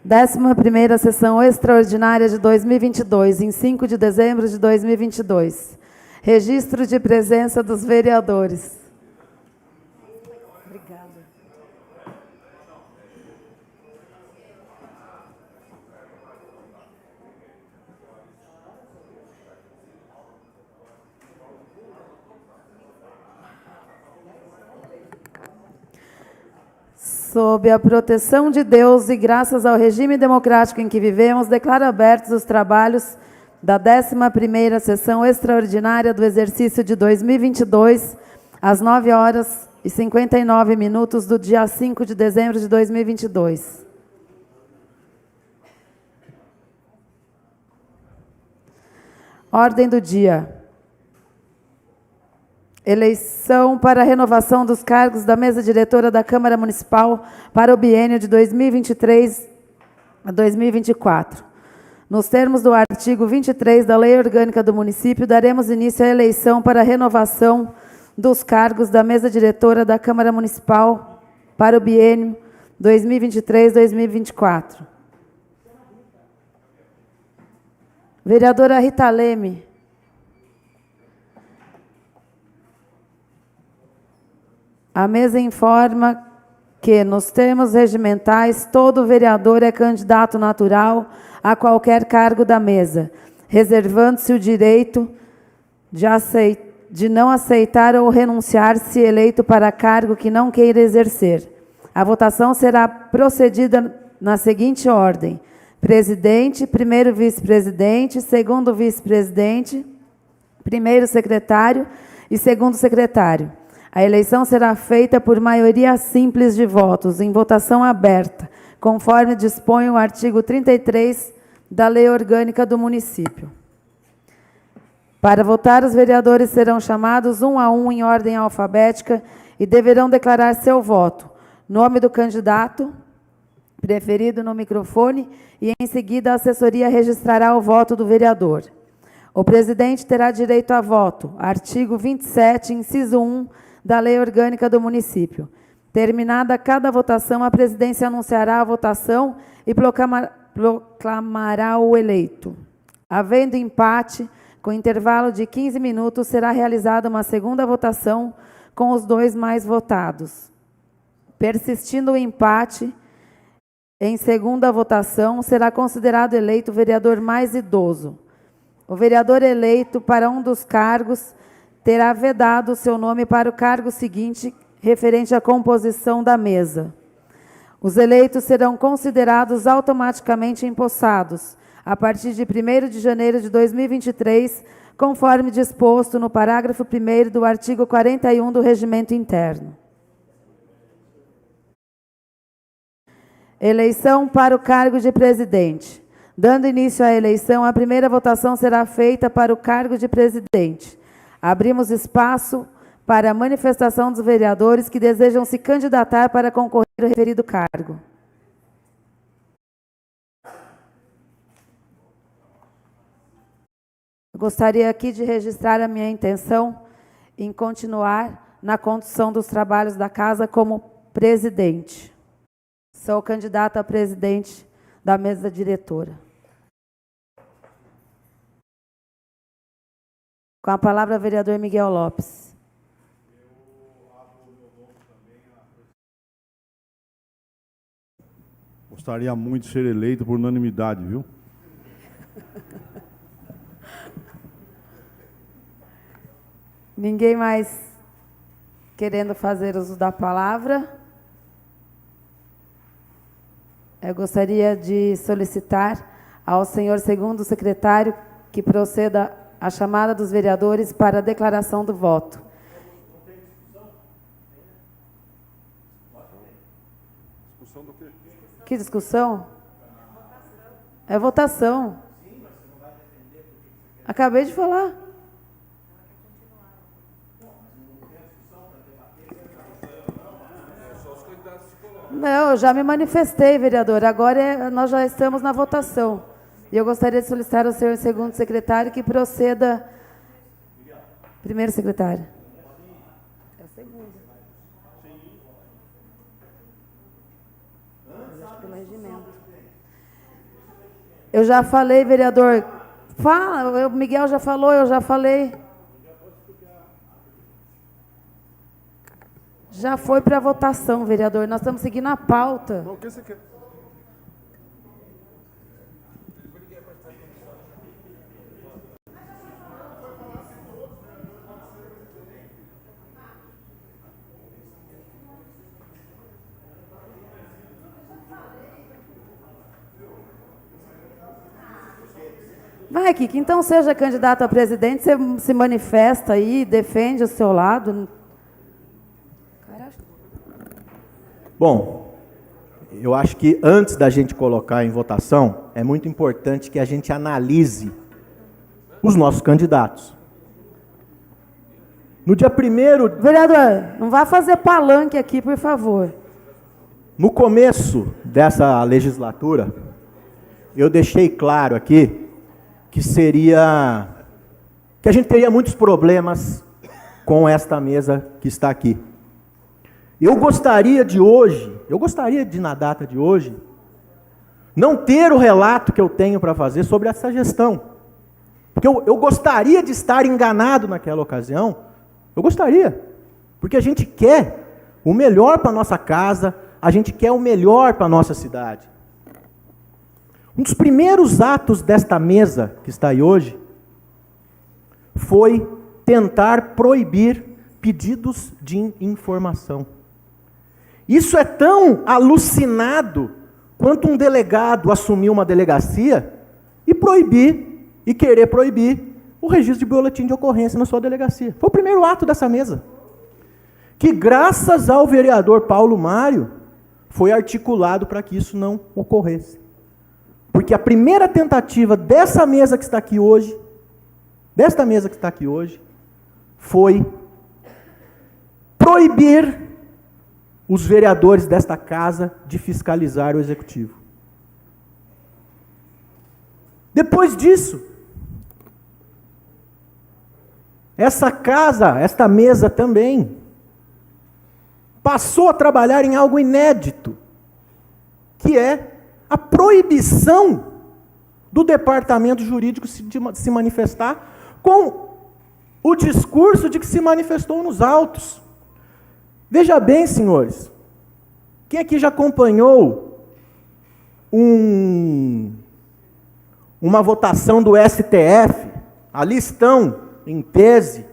11ª sessão extraordinária de 2022, em 5 de dezembro de 2022. Registro de presença dos vereadores. Obrigada. Sob a proteção de Deus e graças ao regime democrático em que vivemos, declaro abertos os trabalhos da 11ª sessão extraordinária do exercício de 2022, às 9h59 do dia 5 de dezembro de 2022. Ordem do dia. Eleição para a renovação dos cargos da mesa diretora da Câmara Municipal para o biênio de 2023 a 2024. Nos termos do artigo 23 da Lei Orgânica do Município, daremos início à eleição para a renovação dos cargos da mesa diretora da Câmara Municipal para o biênio 2023-2024. Vereadora Rita Leme. A mesa informa que, nos termos regimentais, todo vereador é candidato natural a qualquer cargo da mesa, reservando-se o direito de não aceitar ou renunciar se eleito para cargo que não queira exercer. A votação será procedida na seguinte ordem: presidente, primeiro vice-presidente, segundo vice-presidente, primeiro secretário e segundo secretário. A eleição será feita por maioria simples de votos, em votação aberta, conforme dispõe o artigo 33 da Lei Orgânica do Município. Para votar, os vereadores serão chamados um a um em ordem alfabética e deverão declarar seu voto, nome do candidato, preferido no microfone, e em seguida a assessoria registrará o voto do vereador. O presidente terá direito a voto, artigo 27, inciso 1, da Lei Orgânica do Município. Terminada cada votação, a presidência anunciará a votação e proclamará o eleito. Havendo empate, com intervalo de 15 minutos, será realizada uma segunda votação com os dois mais votados. Persistindo o empate, em segunda votação, será considerado eleito o vereador mais idoso. O vereador eleito para um dos cargos terá vedado o seu nome para o cargo seguinte, referente à composição da mesa. Os eleitos serão considerados automaticamente empossados, a partir de 1º de janeiro de 2023, conforme disposto no parágrafo 1º do artigo 41 do Regimento Interno. Eleição para o cargo de presidente. Dando início à eleição, a primeira votação será feita para o cargo de presidente. Abrimos espaço para a manifestação dos vereadores que desejam se candidatar para concorrer ao referido cargo. Eu gostaria aqui de registrar a minha intenção em continuar na condução dos trabalhos da casa como presidente. Sou candidata a presidente da mesa diretora. Com a palavra, vereador Miguel Lopes. Gostaria muito de ser eleito por unanimidade, viu? Ninguém mais querendo fazer uso da palavra? Eu gostaria de solicitar ao senhor segundo secretário que proceda à chamada dos vereadores para a declaração do voto. Discussão do quê? Que discussão? É votação. Acabei de falar. Não, eu já me manifestei, vereador. Agora nós já estamos na votação. E eu gostaria de solicitar ao senhor segundo secretário que proceda. Primeiro secretário. É o segundo. Mas acho que pelo regimento. Eu já falei, vereador. Fala, o Miguel já falou, eu já falei. Já foi para votação, vereador. Nós estamos seguindo a pauta. Não, o que você quer? Vai, Kiki, então seja candidato a presidente, você se manifesta aí, defende o seu lado. Bom, eu acho que antes da gente colocar em votação, é muito importante que a gente analise os nossos candidatos. No dia 1º... Vereador, não vá fazer palanque aqui, por favor. No começo dessa legislatura, eu deixei claro aqui que a gente teria muitos problemas com esta mesa que está aqui. Eu gostaria de, na data de hoje, não ter o relato que eu tenho para fazer sobre essa gestão. Porque eu gostaria de estar enganado naquela ocasião. Eu gostaria. Porque a gente quer o melhor para a nossa casa, a gente quer o melhor para a nossa cidade. Um dos primeiros atos desta mesa que está aí hoje foi tentar proibir pedidos de informação. Isso é tão alucinado quanto um delegado assumir uma delegacia e querer proibir o registro de boletim de ocorrência na sua delegacia. Foi o primeiro ato dessa mesa. Que graças ao vereador Paulo Mário foi articulado para que isso não ocorresse. Porque a primeira tentativa desta mesa que está aqui hoje, foi proibir os vereadores desta casa de fiscalizar o executivo. Depois disso, esta mesa também passou a trabalhar em algo inédito, que é a proibição do departamento jurídico de se manifestar com o discurso de que se manifestou nos autos. Veja bem, senhores, quem aqui já acompanhou uma votação do STF? Ali estão, em tese,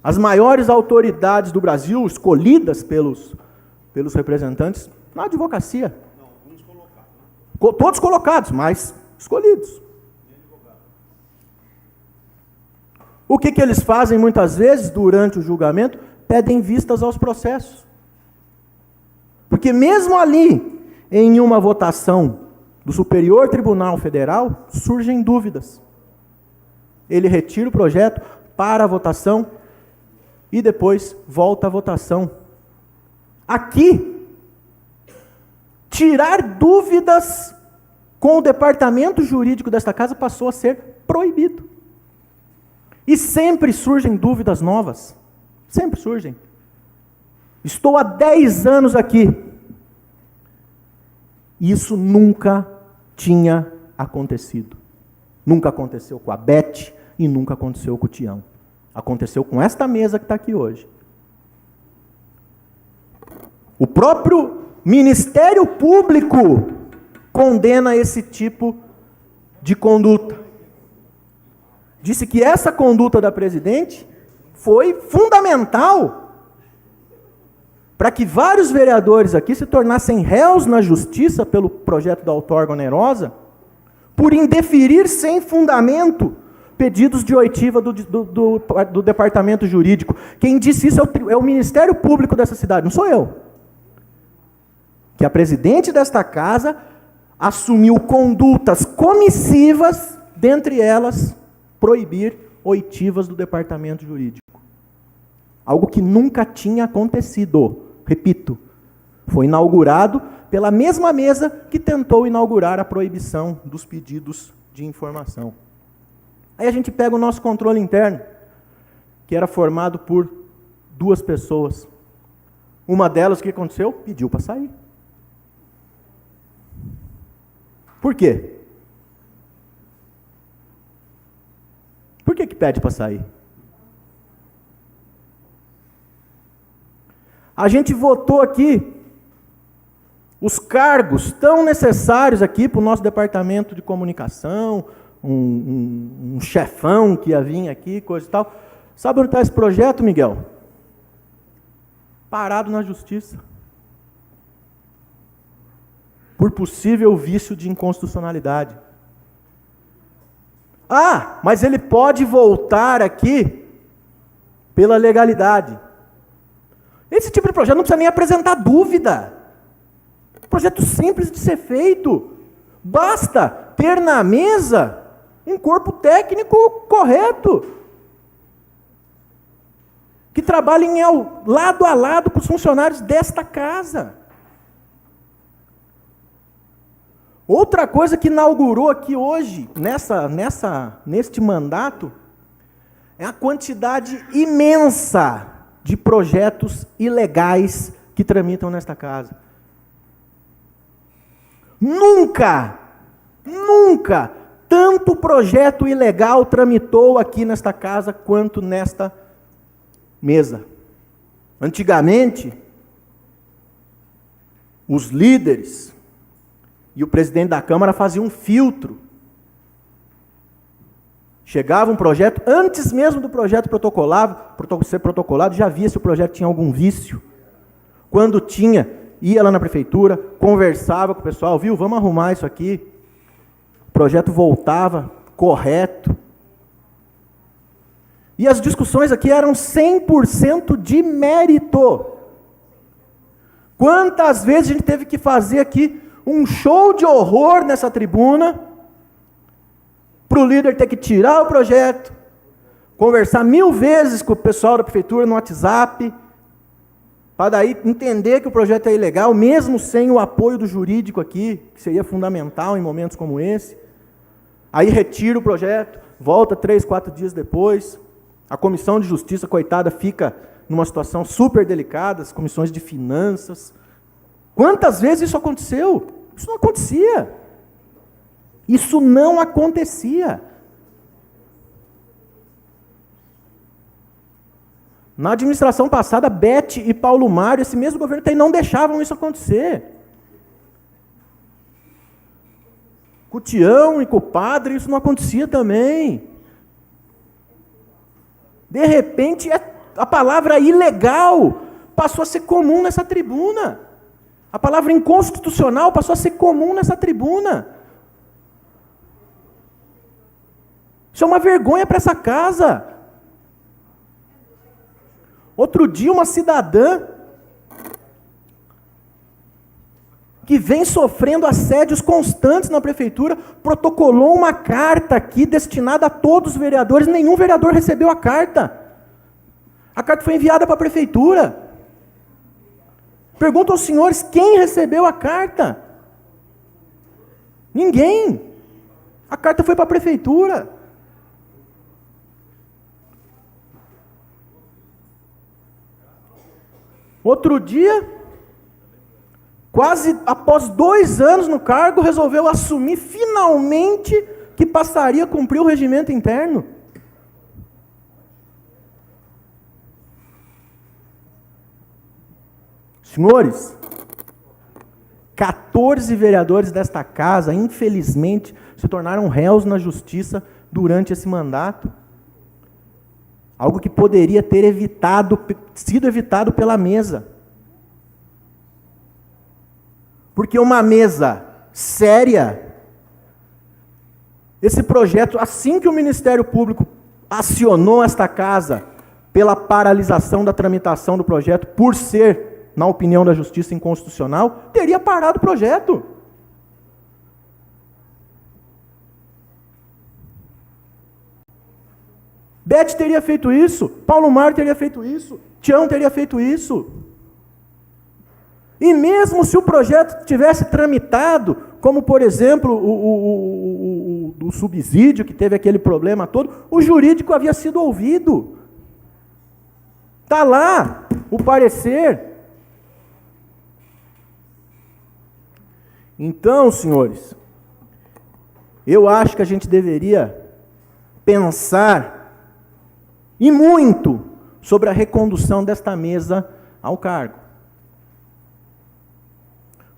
as maiores autoridades do Brasil, escolhidas pelos representantes na advocacia. Todos colocados, mas escolhidos. O que eles fazem muitas vezes durante o julgamento? Pedem vistas aos processos. Porque mesmo ali, em uma votação do Superior Tribunal Federal, surgem dúvidas. Ele retira o projeto para a votação e depois volta à votação. Aqui, tirar dúvidas com o departamento jurídico desta casa passou a ser proibido. E sempre surgem dúvidas novas. Sempre surgem. Estou há 10 anos aqui. Isso nunca tinha acontecido. Nunca aconteceu com a Beth e nunca aconteceu com o Tião. Aconteceu com esta mesa que está aqui hoje. O próprio Ministério Público condena esse tipo de conduta. Disse que essa conduta da presidente foi fundamental para que vários vereadores aqui se tornassem réus na justiça pelo projeto da outorga onerosa, por indeferir sem fundamento pedidos de oitiva do departamento jurídico. Quem disse isso é o Ministério Público dessa cidade, não sou eu. Que a presidente desta casa assumiu condutas comissivas, dentre elas, proibir oitivas do departamento jurídico. Algo que nunca tinha acontecido. Repito, foi inaugurado pela mesma mesa que tentou inaugurar a proibição dos pedidos de informação. Aí a gente pega o nosso controle interno, que era formado por 2 pessoas. Uma delas, o que aconteceu? Pediu para sair. Por quê? que pede para sair? A gente votou aqui os cargos tão necessários aqui para o nosso departamento de comunicação, um chefão que ia vir aqui, coisa e tal. Sabe onde está esse projeto, Miguel? Parado na justiça. Por possível vício de inconstitucionalidade. Ah, mas ele pode voltar aqui pela legalidade. Esse tipo de projeto não precisa nem apresentar dúvida. Projeto simples de ser feito. Basta ter na mesa um corpo técnico correto, que trabalhem lado a lado com os funcionários desta casa. Outra coisa que inaugurou aqui hoje, neste mandato, é a quantidade imensa de projetos ilegais que tramitam nesta casa. Nunca tanto projeto ilegal tramitou aqui nesta casa quanto nesta mesa. Antigamente, os líderes e o presidente da Câmara faziam um filtro. Chegava um projeto, antes mesmo do projeto ser protocolado, já via se o projeto tinha algum vício. Quando tinha, ia lá na prefeitura, conversava com o pessoal, viu, vamos arrumar isso aqui. O projeto voltava correto. E as discussões aqui eram 100% de mérito. Quantas vezes a gente teve que fazer aqui um show de horror nessa tribuna, para o líder ter que tirar o projeto, conversar 1000 vezes com o pessoal da prefeitura no WhatsApp, para daí entender que o projeto é ilegal, mesmo sem o apoio do jurídico aqui, que seria fundamental em momentos como esse. Aí retira o projeto, volta 3, 4 dias depois, a comissão de justiça, coitada, fica numa situação super delicada, as comissões de finanças. Quantas vezes isso aconteceu? Isso não acontecia. Isso não acontecia. Na administração passada, Beth e Paulo Mário, esse mesmo governo não deixavam isso acontecer. Com o Tião e com o padre, isso não acontecia também. De repente, a palavra ilegal passou a ser comum nessa tribuna. A palavra inconstitucional passou a ser comum nessa tribuna. Isso é uma vergonha para essa casa. Outro dia, uma cidadã que vem sofrendo assédios constantes na prefeitura, protocolou uma carta aqui destinada a todos os vereadores, nenhum vereador recebeu a carta. A carta foi enviada para a prefeitura. Pergunto aos senhores, quem recebeu a carta? Ninguém. A carta foi para a prefeitura. Outro dia, quase após 2 anos no cargo, resolveu assumir finalmente que passaria a cumprir o regimento interno. Senhores, 14 vereadores desta casa, infelizmente, se tornaram réus na justiça durante esse mandato. Algo que poderia ter sido evitado pela mesa. Porque uma mesa séria, esse projeto, assim que o Ministério Público acionou esta casa pela paralisação da tramitação do projeto, por ser, na opinião da Justiça, inconstitucional, teria parado o projeto. Beth teria feito isso, Paulo Mário teria feito isso, Tião teria feito isso. E mesmo se o projeto tivesse tramitado, como por exemplo o subsídio, que teve aquele problema todo, o jurídico havia sido ouvido. Está lá o parecer. Então, senhores, eu acho que a gente deveria pensar e muito sobre a recondução desta mesa ao cargo.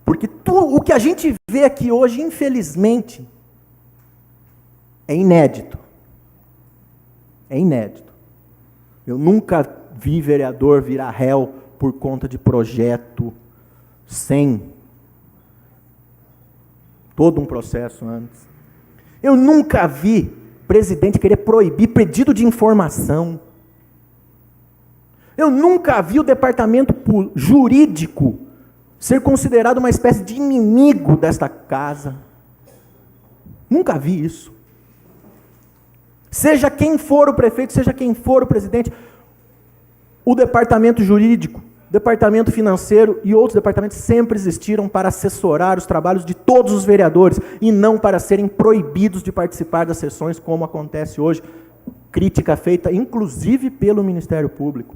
Porque o que a gente vê aqui hoje, infelizmente, é inédito. É inédito. Eu nunca vi vereador virar réu por conta de projeto sem todo um processo antes. Eu nunca vi presidente querer proibir pedido de informação. Eu nunca vi o departamento jurídico ser considerado uma espécie de inimigo desta casa. Nunca vi isso. Seja quem for o prefeito, seja quem for o presidente, o departamento jurídico, departamento financeiro e outros departamentos sempre existiram para assessorar os trabalhos de todos os vereadores e não para serem proibidos de participar das sessões, como acontece hoje. Crítica feita, inclusive, pelo Ministério Público.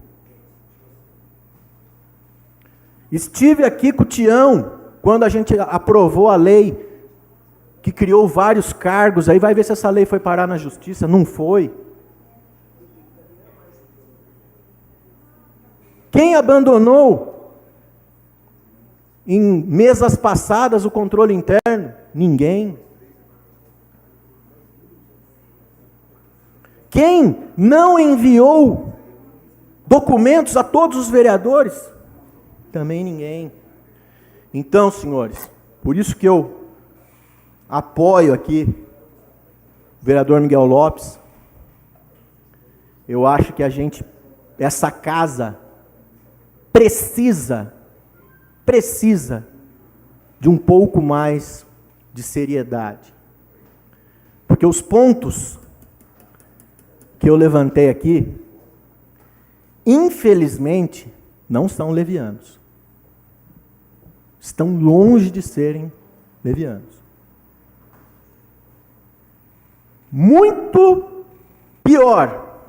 Estive aqui com o Tião, quando a gente aprovou a lei que criou vários cargos, aí vai ver se essa lei foi parar na justiça. Não foi. Quem abandonou em mesas passadas o controle interno? Ninguém. Quem não enviou documentos a todos os vereadores? Também ninguém. Então, senhores, por isso que eu apoio aqui o vereador Miguel Lopes. Eu acho que essa casa precisa de um pouco mais de seriedade. Porque os pontos que eu levantei aqui, infelizmente, não são levianos. Estão longe de serem levianos. Muito pior,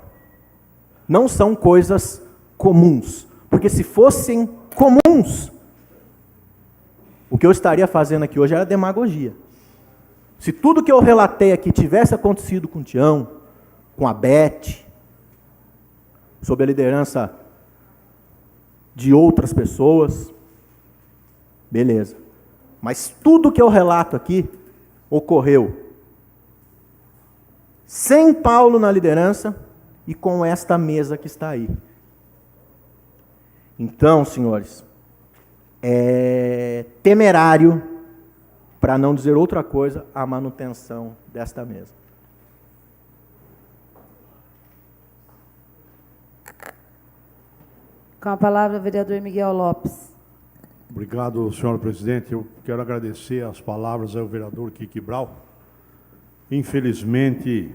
não são coisas comuns. Porque se fossem comuns, o que eu estaria fazendo aqui hoje era demagogia. Se tudo que eu relatei aqui tivesse acontecido com o Tião, com a Beth, sob a liderança de outras pessoas, beleza. Mas tudo que eu relato aqui ocorreu sem Paulo na liderança e com esta mesa que está aí. Então, senhores, é temerário, para não dizer outra coisa, a manutenção desta mesa. Com a palavra, o vereador Miguel Lopes. Obrigado, senhor presidente. Eu quero agradecer as palavras ao vereador Kiki Brau. Infelizmente,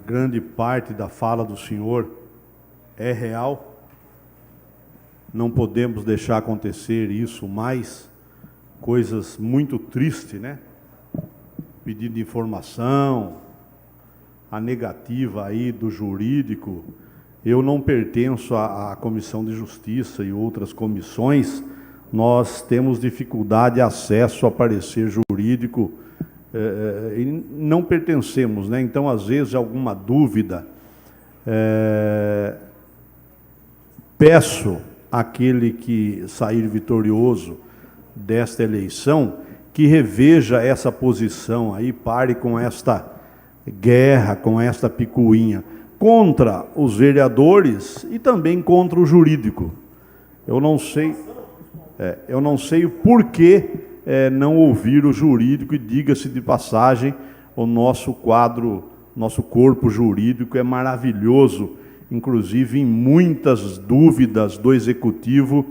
grande parte da fala do senhor é real. Não podemos deixar acontecer isso mais. Coisas muito tristes, né? Pedido de informação, a negativa aí do jurídico. Eu não pertenço à Comissão de Justiça e outras comissões. Nós temos dificuldade de acesso a parecer jurídico e não pertencemos, né? Então, às vezes, alguma dúvida, peço àquele que sair vitorioso desta eleição que reveja essa posição aí, pare com esta guerra, com esta picuinha contra os vereadores e também contra o jurídico. Eu não sei o porquê não ouvir o jurídico, e diga-se de passagem, o nosso quadro, nosso corpo jurídico é maravilhoso, inclusive em muitas dúvidas do executivo,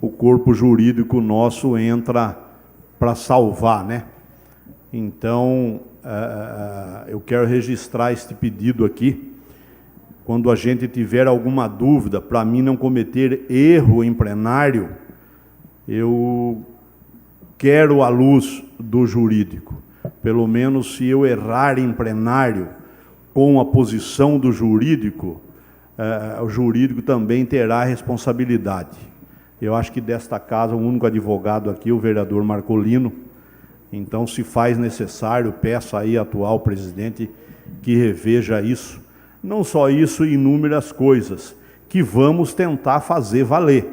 o corpo jurídico nosso entra para salvar, né? Então, eu quero registrar este pedido aqui. Quando a gente tiver alguma dúvida, para mim não cometer erro em plenário, eu quero a luz do jurídico. Pelo menos se eu errar em plenário com a posição do jurídico, o jurídico também terá responsabilidade. Eu acho que desta casa o único advogado aqui é o vereador Marcolino. Então, se faz necessário, peço aí ao atual presidente que reveja isso. Não só isso, inúmeras coisas que vamos tentar fazer valer.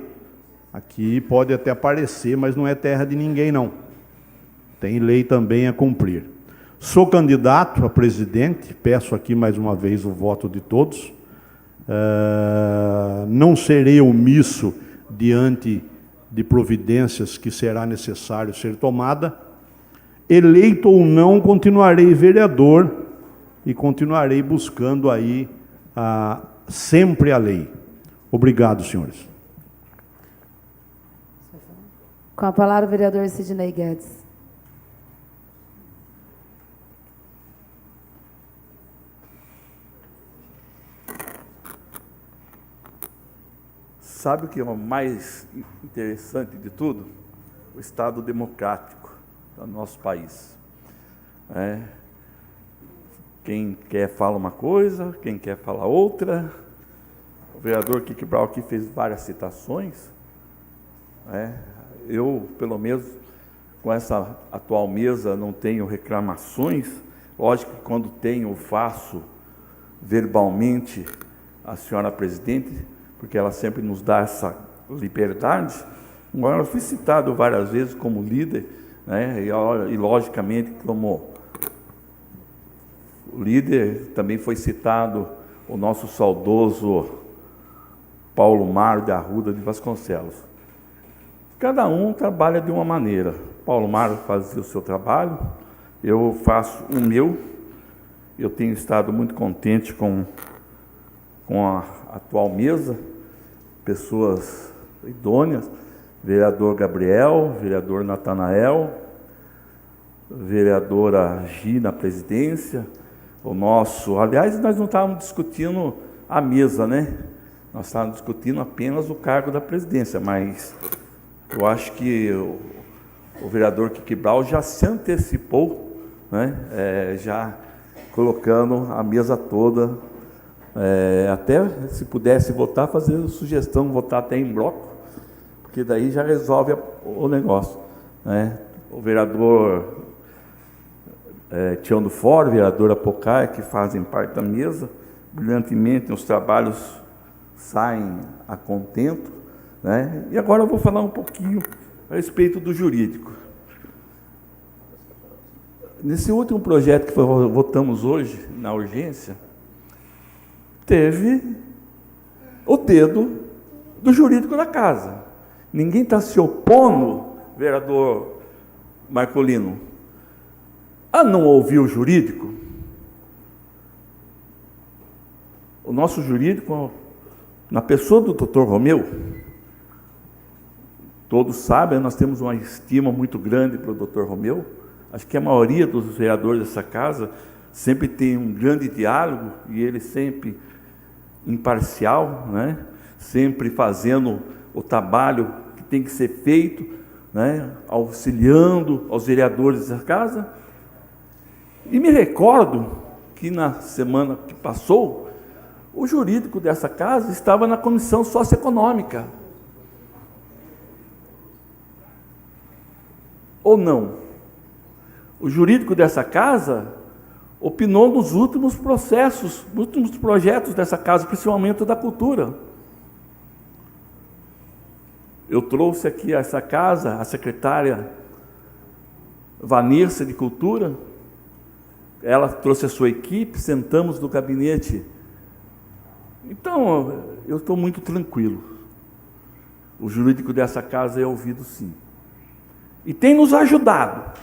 Aqui pode até aparecer, mas não é terra de ninguém, não. Tem lei também a cumprir. Sou candidato a presidente, peço aqui mais uma vez o voto de todos. Não serei omisso diante de providências que será necessário ser tomada. Eleito ou não, continuarei vereador e continuarei buscando aí sempre a lei. Obrigado, senhores. Com a palavra o vereador Sidney Guedes. Sabe o que é o mais interessante de tudo? O Estado democrático do nosso país. Quem quer fala uma coisa, quem quer fala outra. O vereador Kiki Brau aqui fez várias citações. Eu, pelo menos, com essa atual mesa, não tenho reclamações. Lógico que quando tenho, eu faço verbalmente a senhora presidente, porque ela sempre nos dá essa liberdade. Agora, eu fui citado várias vezes como líder, e logicamente, como líder, também foi citado o nosso saudoso Paulo Mário de Arruda de Vasconcelos. Cada um trabalha de uma maneira. Paulo Mário fazia o seu trabalho, eu faço o meu. Eu tenho estado muito contente com a atual mesa, pessoas idôneas, vereador Gabriel, vereador Natanael, vereadora Gi na presidência, aliás, nós não estávamos discutindo a mesa, Nós estávamos discutindo apenas o cargo da presidência, mas eu acho que o vereador Kiki Brau já se antecipou, já colocando a mesa toda, até se pudesse votar, fazer sugestão, votar até em bloco, porque daí já resolve o negócio. O vereador Tião do Fora, vereadora Pocai, que fazem parte da mesa, brilhantemente os trabalhos saem a contento, E agora eu vou falar um pouquinho a respeito do jurídico. Nesse último projeto que votamos hoje, na urgência, teve o dedo do jurídico da casa. Ninguém está se opondo, vereador Marcolino, a não ouvir o jurídico. O nosso jurídico, na pessoa do Dr. Romeu, todos sabem, nós temos uma estima muito grande para o Dr. Romeu. Acho que a maioria dos vereadores dessa casa sempre tem um grande diálogo, e ele sempre imparcial, sempre fazendo o trabalho que tem que ser feito, auxiliando aos vereadores dessa casa. E me recordo que na semana que passou, o jurídico dessa casa estava na comissão socioeconômica. Ou não? O jurídico dessa casa opinou nos últimos processos, nos últimos projetos dessa casa, principalmente da cultura. Eu trouxe aqui a essa casa a secretária Vanessa de Cultura, ela trouxe a sua equipe, sentamos no gabinete. Então, eu estou muito tranquilo. O jurídico dessa casa é ouvido, sim. E tem nos ajudado,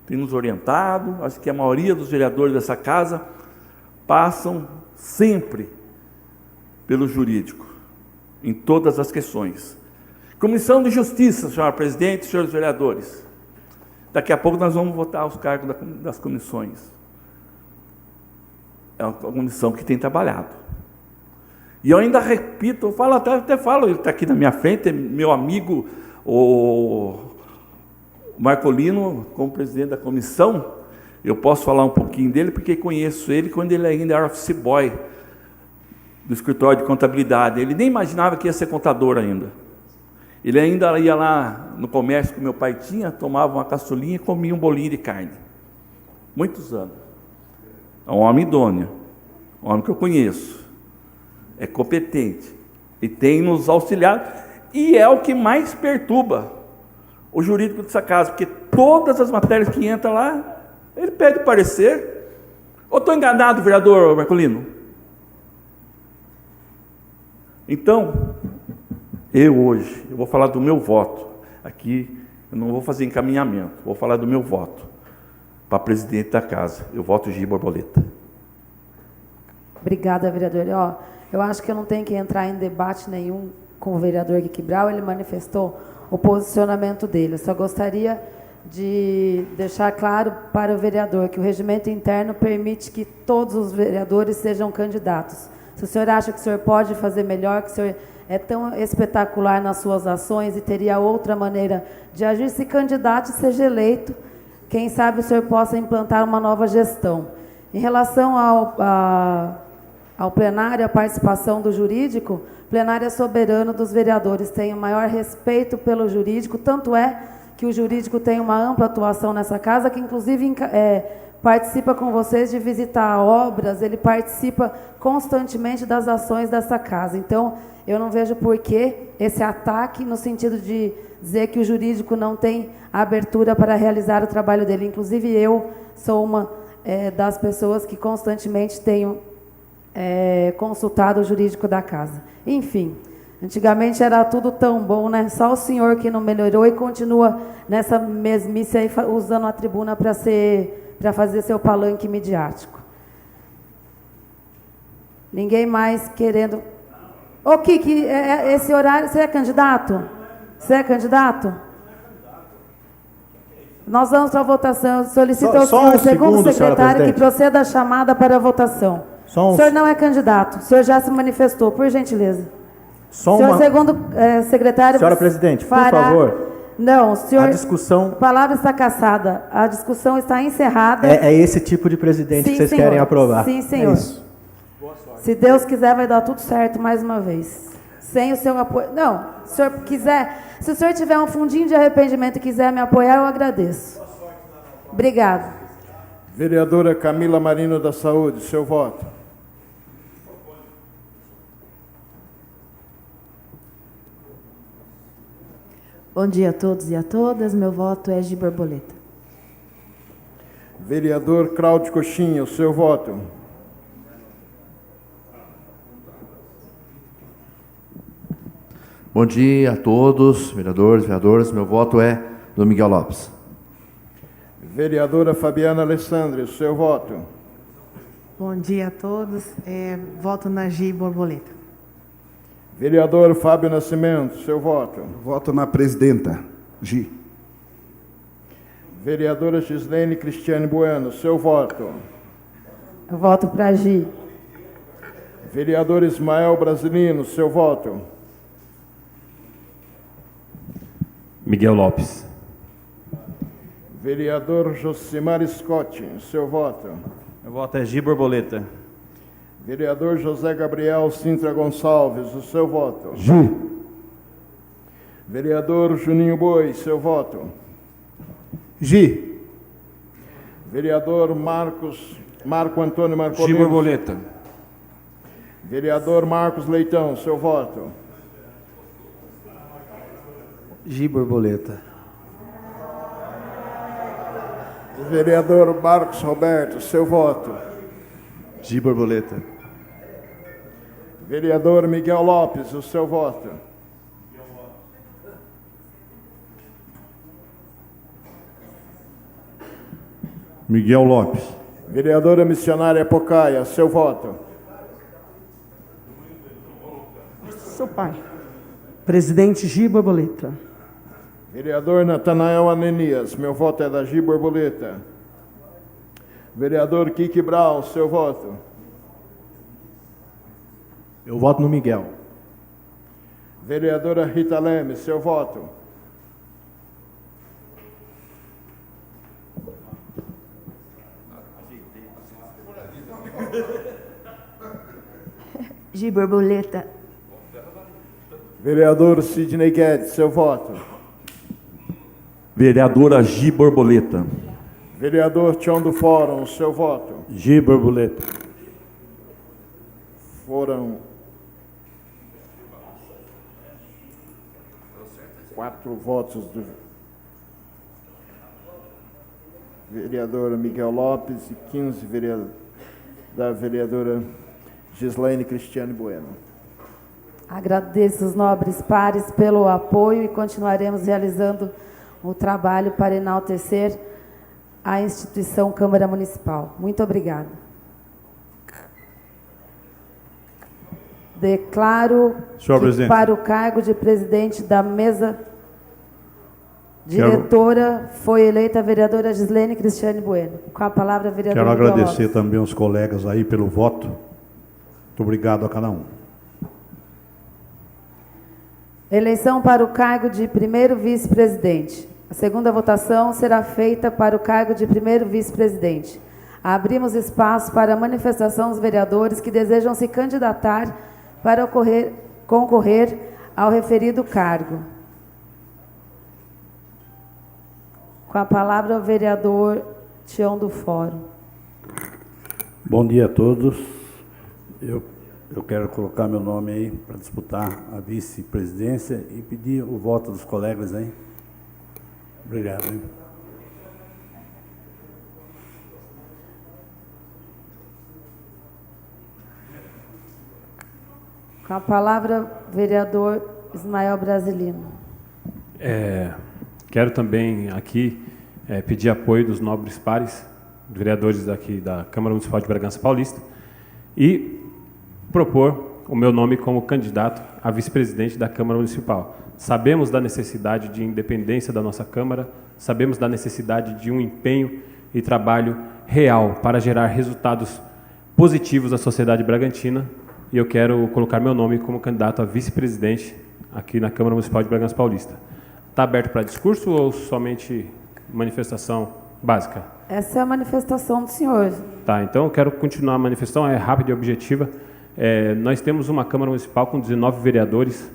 tem nos orientado. Acho que a maioria dos vereadores dessa casa passam sempre pelo jurídico, em todas as questões. Comissão de Justiça, senhora presidente, senhores vereadores. Daqui a pouco nós vamos votar os cargos das comissões. É uma comissão que tem trabalhado. E eu ainda repito, eu falo, até falo, ele está aqui na minha frente, é meu amigo, o Marcolino, como presidente da comissão. Eu posso falar um pouquinho dele, porque conheço ele quando ele ainda era office boy do escritório de contabilidade. Ele nem imaginava que ia ser contador ainda. Ele ainda ia lá no comércio que meu pai tinha, tomava uma caçulinha e comia um bolinho de carne. Muitos anos. É um homem idôneo, um homem que eu conheço, é competente e tem nos auxiliado, e é o que mais perturba o jurídico dessa casa, porque todas as matérias que entram lá, ele pede parecer. Ou estou enganado, vereador Marcolino? Então, eu vou falar do meu voto. Aqui, eu não vou fazer encaminhamento, vou falar do meu voto para presidente da casa. Eu voto Gi Borboleta. Obrigada, vereador. Eu acho que eu não tenho que entrar em debate nenhum com o vereador Kiki Brau, ele manifestou o posicionamento dele. Eu só gostaria de deixar claro para o vereador que o regimento interno permite que todos os vereadores sejam candidatos. Se o senhor acha que o senhor pode fazer melhor, que o senhor é tão espetacular nas suas ações e teria outra maneira de agir, se candidato e seja eleito, quem sabe o senhor possa implantar uma nova gestão. Em relação ao plenário, a participação do jurídico, o plenário é soberano dos vereadores, tem o maior respeito pelo jurídico, tanto é que o jurídico tem uma ampla atuação nessa casa, que inclusive participa com vocês de visitar obras, ele participa constantemente das ações dessa casa. Então, eu não vejo por que esse ataque no sentido de dizer que o jurídico não tem abertura para realizar o trabalho dele. Inclusive, eu sou uma das pessoas que constantemente tenho consultado o jurídico da casa. Enfim, antigamente era tudo tão bom, né? Só o senhor que não melhorou e continua nessa mesmice aí, usando a tribuna para fazer seu palanque midiático. Ninguém mais querendo... Ô, Kiki, esse horário... Você é candidato? Você é candidato? Nós vamos para a votação. Eu solicito ao senhor, segundo secretário, que proceda a chamada para a votação. O senhor não é candidato. O senhor já se manifestou, por gentileza. Senhor, segundo secretário... Senhora presidente, por favor... Não, senhor... A discussão... A palavra está cassada. A discussão está encerrada. É esse tipo de presidente que vocês querem aprovar. Sim, senhor. É isso. Se Deus quiser, vai dar tudo certo mais uma vez. Sem o seu apoio... Não, se o senhor quiser... Se o senhor tiver um fundinho de arrependimento e quiser me apoiar, eu agradeço. Obrigado. Vereadora Camila Marino da Saúde, seu voto. Bom dia a todos e a todas. Meu voto é Gi Borboleta. Vereador Cláudio Coxinha, o seu voto. Bom dia a todos, vereadores, vereadoras. Meu voto é do Miguel Lopes. Vereadora Fabiana Alessandri, o seu voto. Bom dia a todos. Voto na Gi Borboleta. Vereador Fábio Nascimento, seu voto. Voto na presidenta, Gi. Vereadora Gislene Cristiane Bueno, seu voto. Eu voto para Gi. Vereador Ismael Brasilino, seu voto. Miguel Lopes. Vereador Josimar Scott, seu voto. Meu voto é Gi Borboleta. Vereador José Gabriel Sintra Gonçalves, o seu voto. Gi. Vereador Juninho Boi, seu voto. Gi. Vereador Marco Antônio Marcolino. Gi Borboleta. Vereador Marcos Leitão, seu voto. Gi Borboleta. Vereador Marcos Roberto, seu voto. Gi Borboleta. Vereador Miguel Lopes, o seu voto. Miguel Lopes. Vereadora Missionária Pocaia, seu voto. Seu pai. Presidente Gi Borboleta. Vereador Natanael Ananias, meu voto é da Gi Borboleta. Vereador Kiki Brau, seu voto. Eu voto no Miguel. Vereadora Rita Leme, seu voto. Gi Borboleta. Vereador Sidney Guedes, seu voto. Vereadora Gi Borboleta. Vereador Tião do Fórum, o seu voto. Gi Borboleta. Foram 4 votos do vereador Miguel Lopes e 15 da vereadora Gislaine Cristiane Bueno. Agradeço os nobres pares pelo apoio e continuaremos realizando o trabalho para enaltecer a instituição Câmara Municipal. Muito obrigada. Declaro Senhor que presidente. para o cargo de presidente da mesa diretora foi eleita a vereadora Gislaine Cristiane Bueno. Com a palavra, a vereadora Quero Miguel agradecer Lopes. também aos colegas aí pelo voto. Muito obrigado a cada um. Eleição para o cargo de primeiro vice-presidente. A segunda votação será feita para o cargo de primeiro vice-presidente. Abrimos espaço para a manifestação dos vereadores que desejam se candidatar para concorrer ao referido cargo. Com a palavra, o vereador Tião do Fórum. Bom dia a todos. Eu quero colocar meu nome aí para disputar a vice-presidência e pedir o voto dos colegas aí. Obrigado. Hein? Com a palavra, vereador Ismael Brasilino. Quero também aqui pedir apoio dos nobres pares, vereadores aqui da Câmara Municipal de Bragança Paulista, e propor o meu nome como candidato a vice-presidente da Câmara Municipal. Sabemos da necessidade de independência da nossa Câmara, sabemos da necessidade de um empenho e trabalho real para gerar resultados positivos à sociedade bragantina, e eu quero colocar meu nome como candidato a vice-presidente aqui na Câmara Municipal de Bragança Paulista. Está aberto para discurso ou somente manifestação básica? Essa é a manifestação do senhor. Tá, então eu quero continuar a manifestação, é rápida e objetiva. Nós temos uma Câmara Municipal com 19 vereadores,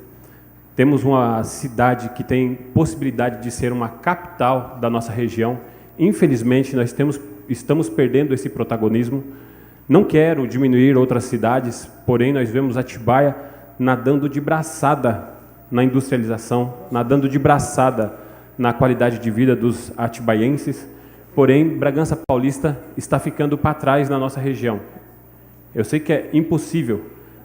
temos uma cidade que tem possibilidade de ser uma capital da nossa região. Infelizmente, nós estamos perdendo esse protagonismo. Não quero diminuir outras cidades, porém nós vemos Atibaia nadando de braçada na industrialização, nadando de braçada na qualidade de vida dos atibaienses, porém Bragança Paulista está ficando para trás na nossa região. Eu sei que é impossível,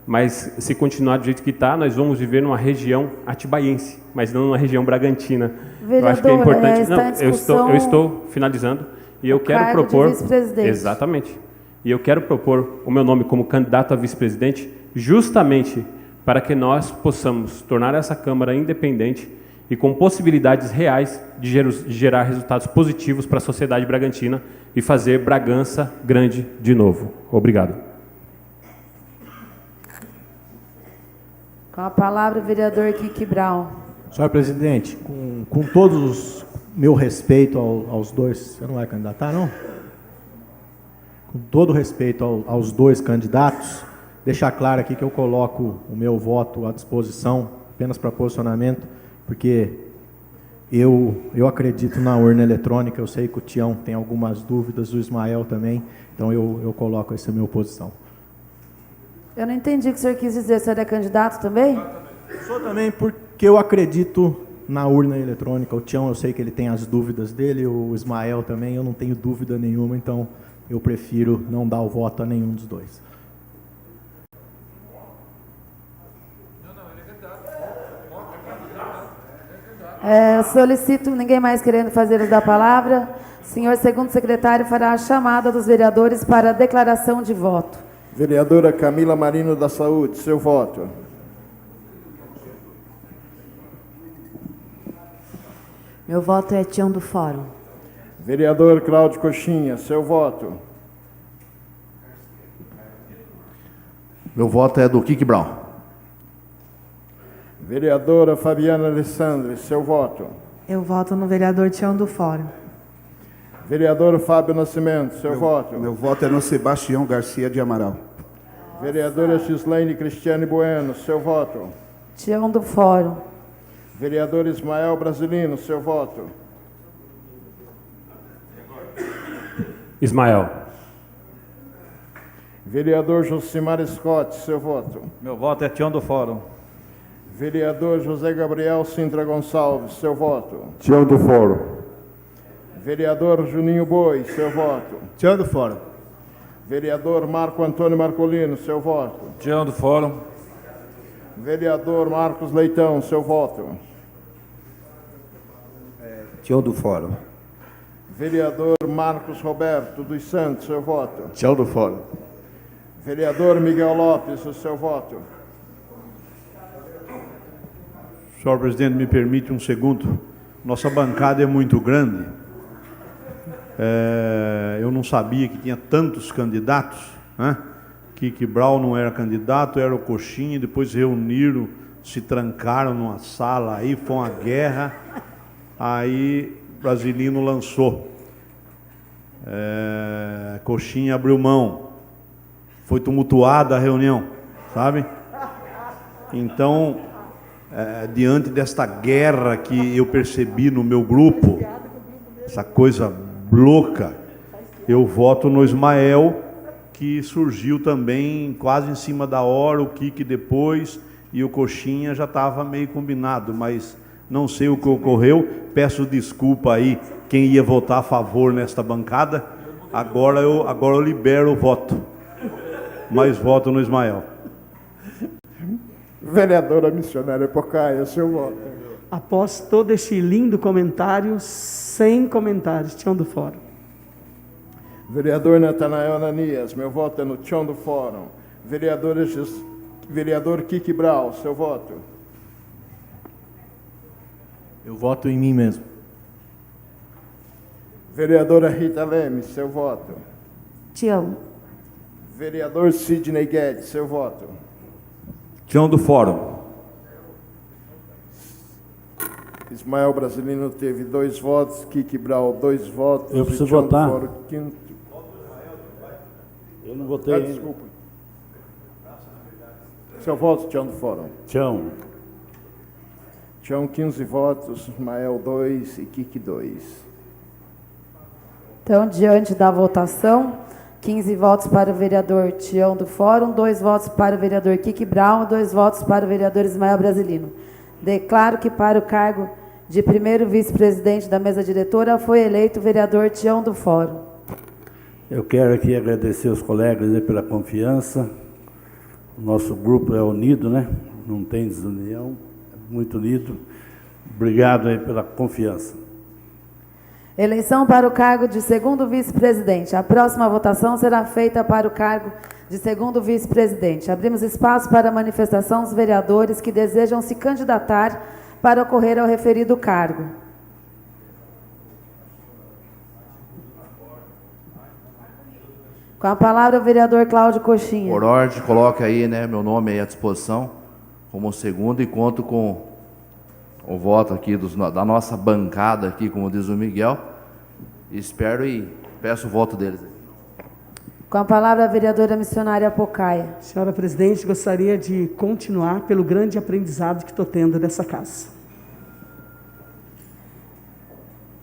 mas se continuar do jeito que está, nós vamos viver numa região atibaiense, mas não numa região bragantina. Vereador, eu acho que é importante. está Não, em discussão eu estou finalizando e eu quero cargo de propor. vice-presidente. Exatamente. E eu quero propor o meu nome como candidato a vice-presidente, justamente para que nós possamos tornar essa Câmara independente e com possibilidades reais de gerar resultados positivos para a sociedade bragantina e fazer Bragança grande de novo. Obrigado. Com a palavra, o vereador Kiki Brown. Senhor presidente, com todos meu respeito aos dois, você não vai candidatar, não? Com todo respeito aos dois candidatos, deixar claro aqui que eu coloco o meu voto à disposição apenas para posicionamento, porque eu acredito na urna eletrônica, eu sei que o Tião tem algumas dúvidas, o Ismael também, então eu coloco essa minha posição. Eu não entendi o que o senhor quis dizer. O senhor é candidato também? Sou também porque eu acredito na urna eletrônica. O Tião, eu sei que ele tem as dúvidas dele, o Ismael também, eu não tenho dúvida nenhuma, então eu prefiro não dar o voto a nenhum dos dois. Solicito, ninguém mais querendo fazer uso da palavra. Senhor segundo secretário fará a chamada dos vereadores para a declaração de voto. Vereadora Camila Marino da Saúde, seu voto. Meu voto é Tião do Fórum. Vereador Cláudio Coxinha, seu voto. Meu voto é do Kiki Brown. Vereadora Fabiana Alessandri, seu voto. Eu voto no vereador Tião do Fórum. Vereador Fábio Nascimento, seu voto. Meu voto é no Sebastião Garcia de Amaral. Vereadora Gislaine Cristiane Bueno, seu voto. Tião do Fórum. Vereador Ismael Brasilino, seu voto. Ismael. Vereador Josimar Scott, seu voto. Meu voto é Tião do Fórum. Vereador José Gabriel Sintra Gonçalves, seu voto. Tião do Fórum. Vereador Juninho Boi, seu voto. Tião do Fórum. Vereador Marco Antônio Marcolino, seu voto. Tião do Fórum. Vereador Marcos Leitão, seu voto. Tião do Fórum. Vereador Marcos Roberto dos Santos, seu voto. Tião do Fórum. Vereador Miguel Lopes, o seu voto. Senhor presidente, me permite um segundo. Nossa bancada é muito grande. Eu não sabia que tinha tantos candidatos, né? Kiki Brau não era candidato, era o Coxinha, depois reuniram, se trancaram numa sala, aí foi uma guerra, aí Brasilino lançou. Coxinha abriu mão, foi tumultuada a reunião, sabe? Então, diante desta guerra que eu percebi no meu grupo, essa coisa louca, eu voto no Ismael, que surgiu também quase em cima da hora, o Kiki depois, e o Coxinha já estava meio combinado, mas não sei o que ocorreu. Peço desculpa aí quem ia votar a favor nesta bancada. Agora eu libero o voto, mas voto no Ismael. Vereadora Missionária Pocaia, seu voto. Após todo este lindo comentário, sem comentários, Tião do Fórum. Vereador Natanael Ananias, meu voto é no Tião do Fórum. Vereador Kiki Brau, seu voto. Eu voto em mim mesmo. Vereadora Rita Leme, seu voto. Tião. Vereador Sidney Guedes, seu voto. Tião do Fórum. Ismael Brasilino teve 2 votos, Kiki Brau 2 votos. Eu preciso Tião do votar. Fórum, quinto. Eu não votei. Desculpa. Seu voto, Tião do Fórum. Tião. Tião, 15 votos, Ismael 2 e Kiki 2. Então, diante da votação, 15 votos para o vereador Tião do Fórum, 2 votos para o vereador Kiki Brown, 2 votos para o vereador Ismael Brasilino. Declaro que para o cargo de primeiro vice-presidente da mesa diretora foi eleito o vereador Tião do Fórum. Eu quero aqui agradecer os colegas aí pela confiança. O nosso grupo é unido, né? Não tem desunião, é muito unido. Obrigado aí pela confiança. Eleição para o cargo de segundo vice-presidente. A próxima votação será feita para o cargo de segundo vice-presidente. Abrimos espaço para a manifestação dos vereadores que desejam se candidatar para ocorrer ao referido cargo. Com a palavra o vereador Cláudio Coxinha. Por ordem, coloca aí, né, meu nome aí à disposição como segundo e conto com o voto aqui da nossa bancada aqui, como diz o Miguel. Espero e peço o voto deles. Com a palavra a vereadora missionária Pocaia. Senhora presidente, gostaria de continuar pelo grande aprendizado que estou tendo dessa casa.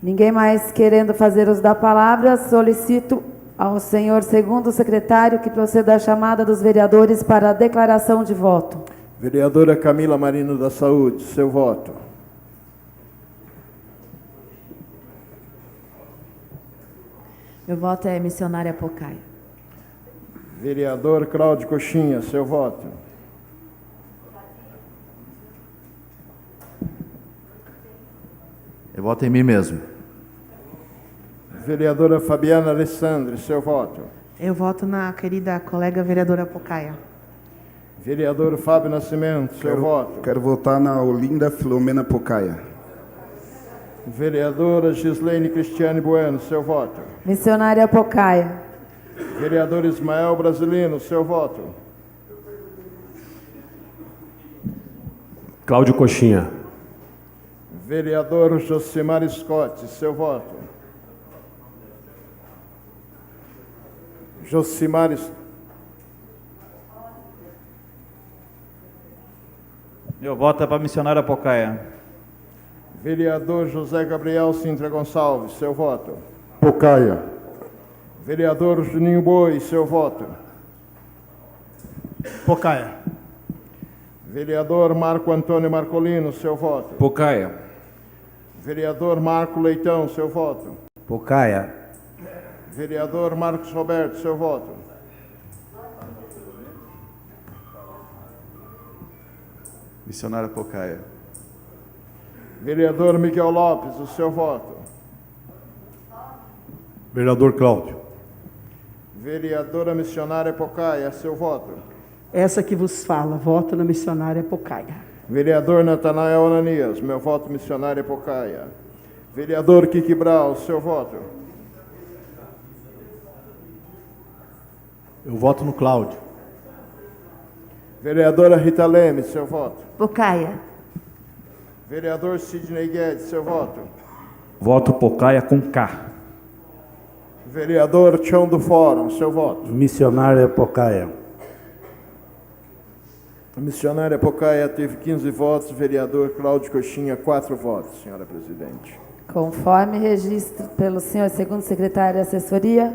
Ninguém mais querendo fazer uso da palavra, solicito ao senhor segundo secretário que proceda à chamada dos vereadores para a declaração de voto. Vereadora Camila Marino da Saúde, seu voto. Meu voto é missionária Pocaia. Vereador Cláudio Coxinha, seu voto. Eu voto em mim mesmo. Vereadora Fabiana Alessandri, seu voto. Eu voto na querida colega vereadora Pocaia. Vereador Fábio Nascimento, seu voto. Quero votar na Olinda Filomena Pocaia. Vereadora Gislaine Cristiane Bueno, seu voto. Missionária Pocaia. Vereador Ismael Brasilino, seu voto. Cláudio Coxinha. Vereador Josimar Scott, seu voto. Josimar. Meu voto é para a missionária Pocaia. Vereador José Gabriel Sintra Gonçalves, seu voto. Pocaia. Vereador Juninho Boi, seu voto. Pocaia. Vereador Marco Antônio Marcolino, seu voto. Pocaia. Vereador Marco Leitão, seu voto. Pocaia. Vereador Marcos Roberto, seu voto. Missionária Pocaia. Vereador Miguel Lopes, o seu voto. Vereador Cláudio. Vereadora Missionária Pocaia, seu voto. Essa que vos fala, voto na missionária Pocaia. Vereador Natanael Ananias, meu voto missionária Pocaia. Vereador Kiki Brau, seu voto. Eu voto no Cláudio. Vereadora Rita Leme, seu voto. Pocaia. Vereador Sidney Guedes, seu voto. Voto Pocaia com K. Vereador Tião do Fórum, seu voto. Missionária Pocaia. A missionária Pocaia teve 15 votos, vereador Cláudio Coxinha, 4 votos, senhora presidente. Conforme registro pelo senhor segundo secretário de assessoria,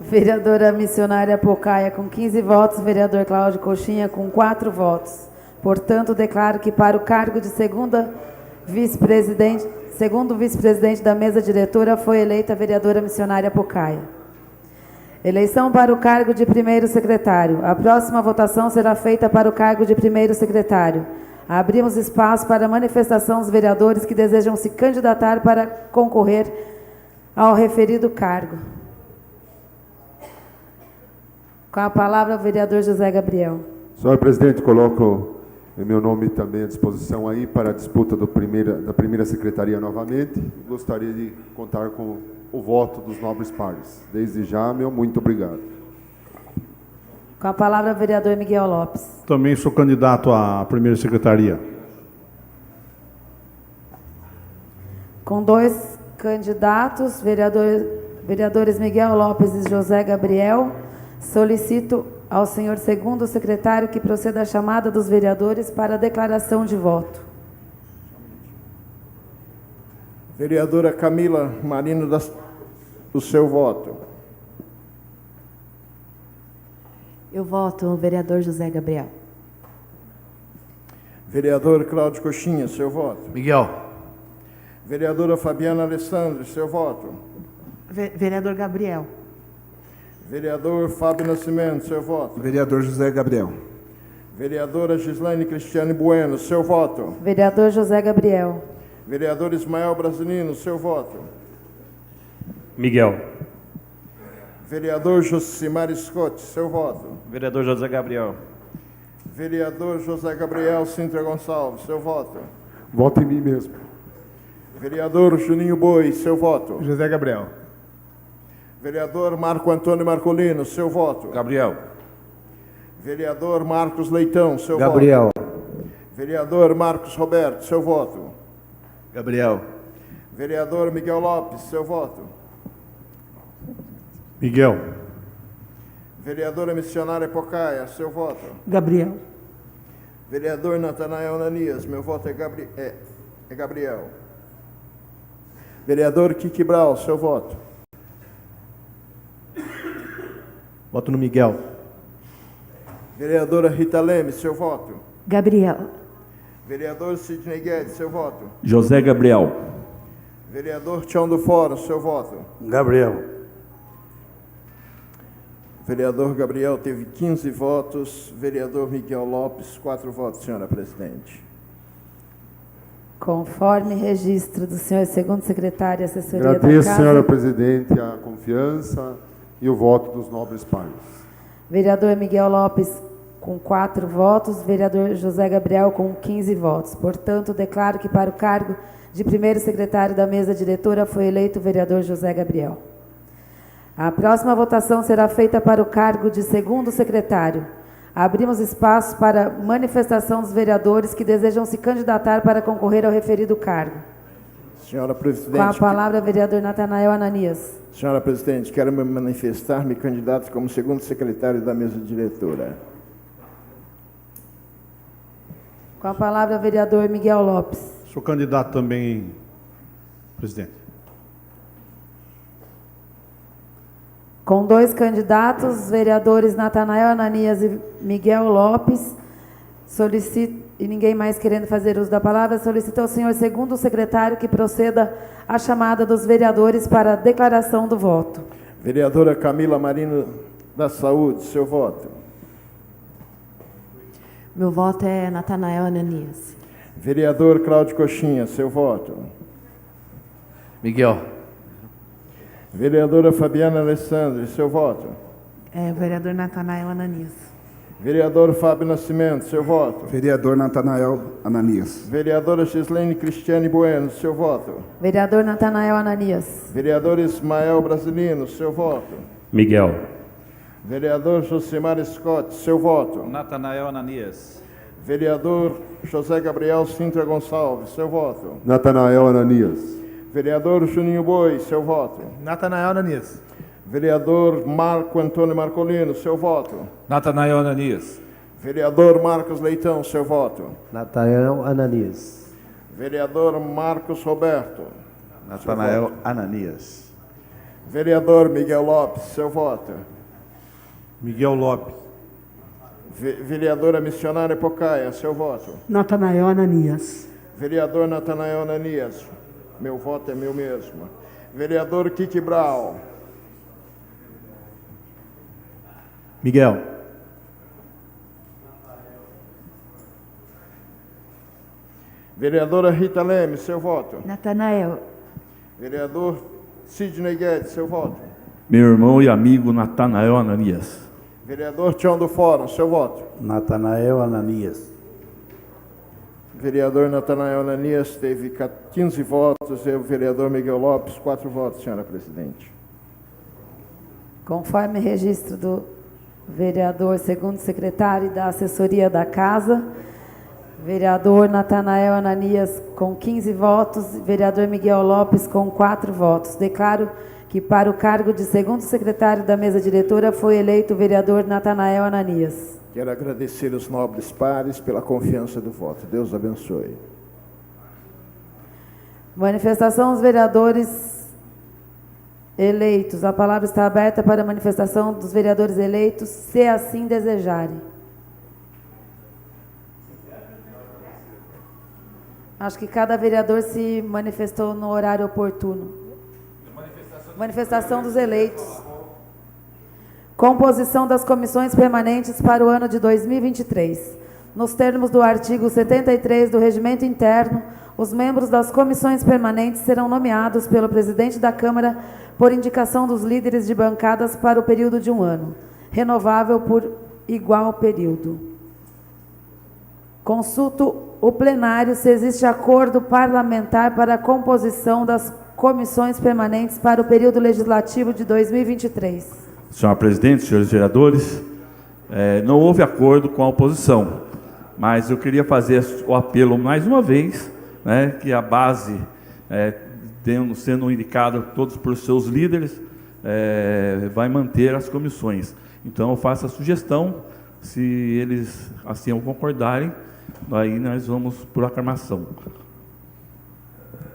vereadora missionária Pocaia com 15 votos, vereador Cláudio Coxinha com 4 votos. Portanto, declaro que para o cargo de segundo vice-presidente da mesa diretora foi eleita a vereadora missionária Pocaia. Eleição para o cargo de primeiro secretário. A próxima votação será feita para o cargo de primeiro secretário. Abrimos espaço para manifestação dos vereadores que desejam se candidatar para concorrer ao referido cargo. Com a palavra, o vereador José Gabriel. Senhor presidente, coloco o meu nome também à disposição aí para a disputa da primeira secretaria novamente. Gostaria de contar com o voto dos nobres pares. Desde já, meu muito obrigado. Com a palavra, o vereador Miguel Lopes. Também sou candidato à primeira secretaria. Com 2 candidatos, vereadores Miguel Lopes e José Gabriel, solicito ao senhor segundo secretário que proceda à chamada dos vereadores para a declaração de voto. Vereadora Camila Marino, o seu voto. Eu voto no vereador José Gabriel. Vereador Cláudio Coxinha, seu voto. Miguel. Vereadora Fabiana Alessandro, seu voto. Vereador Gabriel. Vereador Fábio Nascimento, seu voto. Vereador José Gabriel. Vereadora Gislaine Cristiane Bueno, seu voto. Vereador José Gabriel. Vereador Ismael Brasilino, seu voto. Miguel. Vereador Josimar Scott, seu voto. Vereador José Gabriel. Vereador José Gabriel Sintra Gonçalves, seu voto. Voto em mim mesmo. Vereador Juninho Boi, seu voto. José Gabriel. Vereador Marco Antônio Marcolino, seu voto. Gabriel. Vereador Marcos Leitão, seu Gabriel. voto. Vereador Marcos Roberto, seu voto. Gabriel. Vereador Miguel Lopes, seu voto. Miguel. Vereadora Missionária Pocaia, seu voto. Gabriel. Vereador Natanael Ananias, meu voto é Gabriel. Vereador Kiki Brau, seu voto. Voto no Miguel. Vereadora Rita Leme, seu voto. Gabriel. Vereador Sidney Guedes, seu voto. José Gabriel. Vereador Tião do Fórum, seu voto. Gabriel. Vereador Gabriel teve 15 votos. Vereador Miguel Lopes, 4 votos, senhora presidente. Conforme registro do senhor segundo secretário de assessoria Agradeço, da Casa. senhora presidente, a confiança e o voto dos nobres pares. Vereador Miguel Lopes com 4 votos, vereador José Gabriel com 15 votos. Portanto, declaro que para o cargo de primeiro secretário da mesa diretora foi eleito o vereador José Gabriel. A próxima votação será feita para o cargo de segundo secretário. Abrimos espaço para manifestação dos vereadores que desejam se candidatar para concorrer ao referido cargo. Senhora presidente. Com a palavra, vereador Natanael Ananias. Senhora presidente, quero me manifestar, me candidato como segundo secretário da mesa diretora. Com a palavra, vereador Miguel Lopes. Sou candidato também, presidente. Com 2 candidatos, os vereadores Natanael Ananias e Miguel Lopes, e ninguém mais querendo fazer uso da palavra, solicita ao senhor segundo secretário que proceda à chamada dos vereadores para a declaração do voto. Vereadora Camila Marino da Saúde, seu voto. Meu voto é Natanael Ananias. Vereador Cláudio Coxinha, seu voto. Miguel. Vereadora Fabiana Alessandri, seu voto. É, vereador Natanael Ananias. Vereador Fábio Nascimento, seu voto. Vereador Natanael Ananias. Vereadora Gislene Cristiane Bueno, seu voto. Vereador Natanael Ananias. Vereador Ismael Brasilino, seu voto. Miguel. Vereador Josimar Scott, seu voto. Natanael Ananias. Vereador José Gabriel Sintra Gonçalves, seu voto. Natanael Ananias. Vereador Juninho Boi, seu voto. Natanael Ananias. Vereador Marco Antônio Marcolino, seu voto. Natanael Ananias. Vereador Marcos Leitão, seu voto. Natanael Ananias. Vereador Marcos Roberto. Natanael Ananias. Vereador Miguel Lopes, seu voto. Miguel Lopes. Vereadora Missionária Pocaia, seu voto. Natanael Ananias. Vereador Natanael Ananias, meu voto é meu mesmo. Vereador Kiki Brau. Miguel. Vereadora Rita Leme, seu voto. Natanael. Vereador Sidney Guedes, seu voto. Meu irmão e amigo Natanael Ananias. Vereador Tião do Fórum, seu voto. Natanael Ananias. Vereador Natanael Ananias teve 15 votos e o vereador Miguel Lopes, 4 votos, senhora presidente. Conforme registro do vereador segundo secretário e da assessoria da Casa, vereador Natanael Ananias com 15 votos, vereador Miguel Lopes com 4 votos. Declaro que para o cargo de segundo secretário da mesa diretora foi eleito o vereador Natanael Ananias. Quero agradecer os nobres pares pela confiança do voto. Deus abençoe. Manifestação dos vereadores eleitos. A palavra está aberta para a manifestação dos vereadores eleitos, se assim desejarem. Acho que cada vereador se manifestou no horário oportuno. Manifestação dos eleitos. Composição das comissões permanentes para o ano de 2023. Nos termos do artigo 73 do Regimento Interno, os membros das comissões permanentes serão nomeados pelo presidente da Câmara por indicação dos líderes de bancadas para o período de 1 ano, renovável por igual período. Consulto o plenário se existe acordo parlamentar para a composição das comissões permanentes para o período legislativo de 2023. Senhora presidente, senhores vereadores, não houve acordo com a oposição, mas eu queria fazer o apelo mais uma vez, né, que a base, sendo indicada todos por seus líderes, vai manter as comissões. Então eu faço a sugestão, se eles assim concordarem, aí nós vamos por aclamação.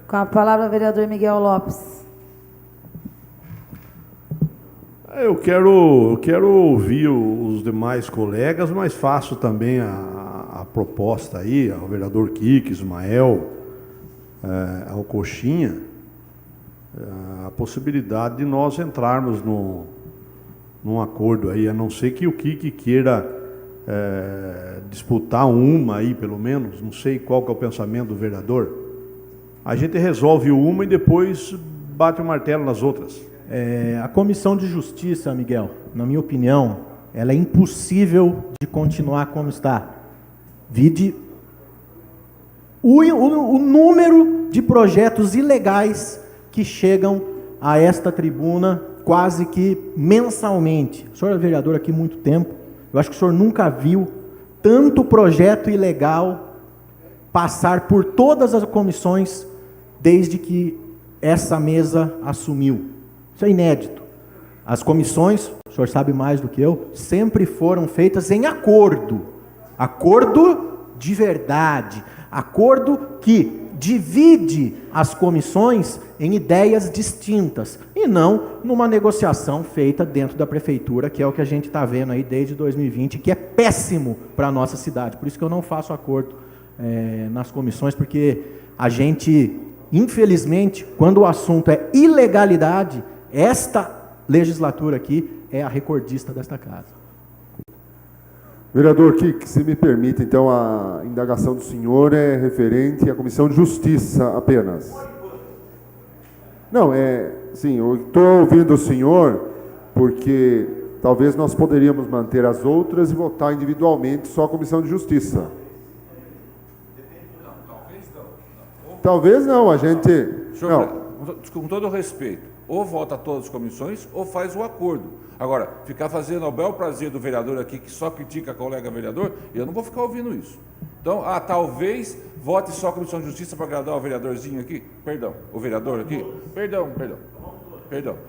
Com a palavra, vereador Miguel Lopes. Eu quero ouvir os demais colegas, mas faço também a proposta aí, ao vereador Kiki, Ismael, ao Coxinha, a possibilidade de nós entrarmos num acordo aí, a não ser que o Kiki queira disputar uma aí, pelo menos, não sei qual que é o pensamento do vereador. A gente resolve uma e depois bate o martelo nas outras. A Comissão de Justiça, Miguel, na minha opinião, ela é impossível de continuar como está. Vide o número de projetos ilegais que chegam a esta tribuna quase que mensalmente. O senhor é vereador aqui há muito tempo, eu acho que o senhor nunca viu tanto projeto ilegal passar por todas as comissões desde que essa mesa assumiu. Isso é inédito. As comissões, o senhor sabe mais do que eu, sempre foram feitas em acordo. Acordo de verdade. Acordo que divide as comissões em ideias distintas e não numa negociação feita dentro da prefeitura, que é o que a gente está vendo aí desde 2020, que é péssimo para a nossa cidade. Por isso que eu não faço acordo nas comissões, porque a gente, infelizmente, quando o assunto é ilegalidade, esta legislatura aqui é a recordista desta casa. Vereador Kik, se me permite, então, a indagação do senhor é referente à Comissão de Justiça apenas. Não, sim, eu estou ouvindo o senhor porque talvez nós poderíamos manter as outras e votar individualmente só a Comissão de Justiça. Talvez não, a gente... Com todo o respeito, ou vota todas as comissões ou faz o acordo. Agora, ficar fazendo ao bel prazer do vereador aqui, que só critica colega vereador, eu não vou ficar ouvindo isso. Então, talvez vote só a Comissão de Justiça para agradar o vereadorzinho aqui. Perdão, o vereador aqui. Perdão.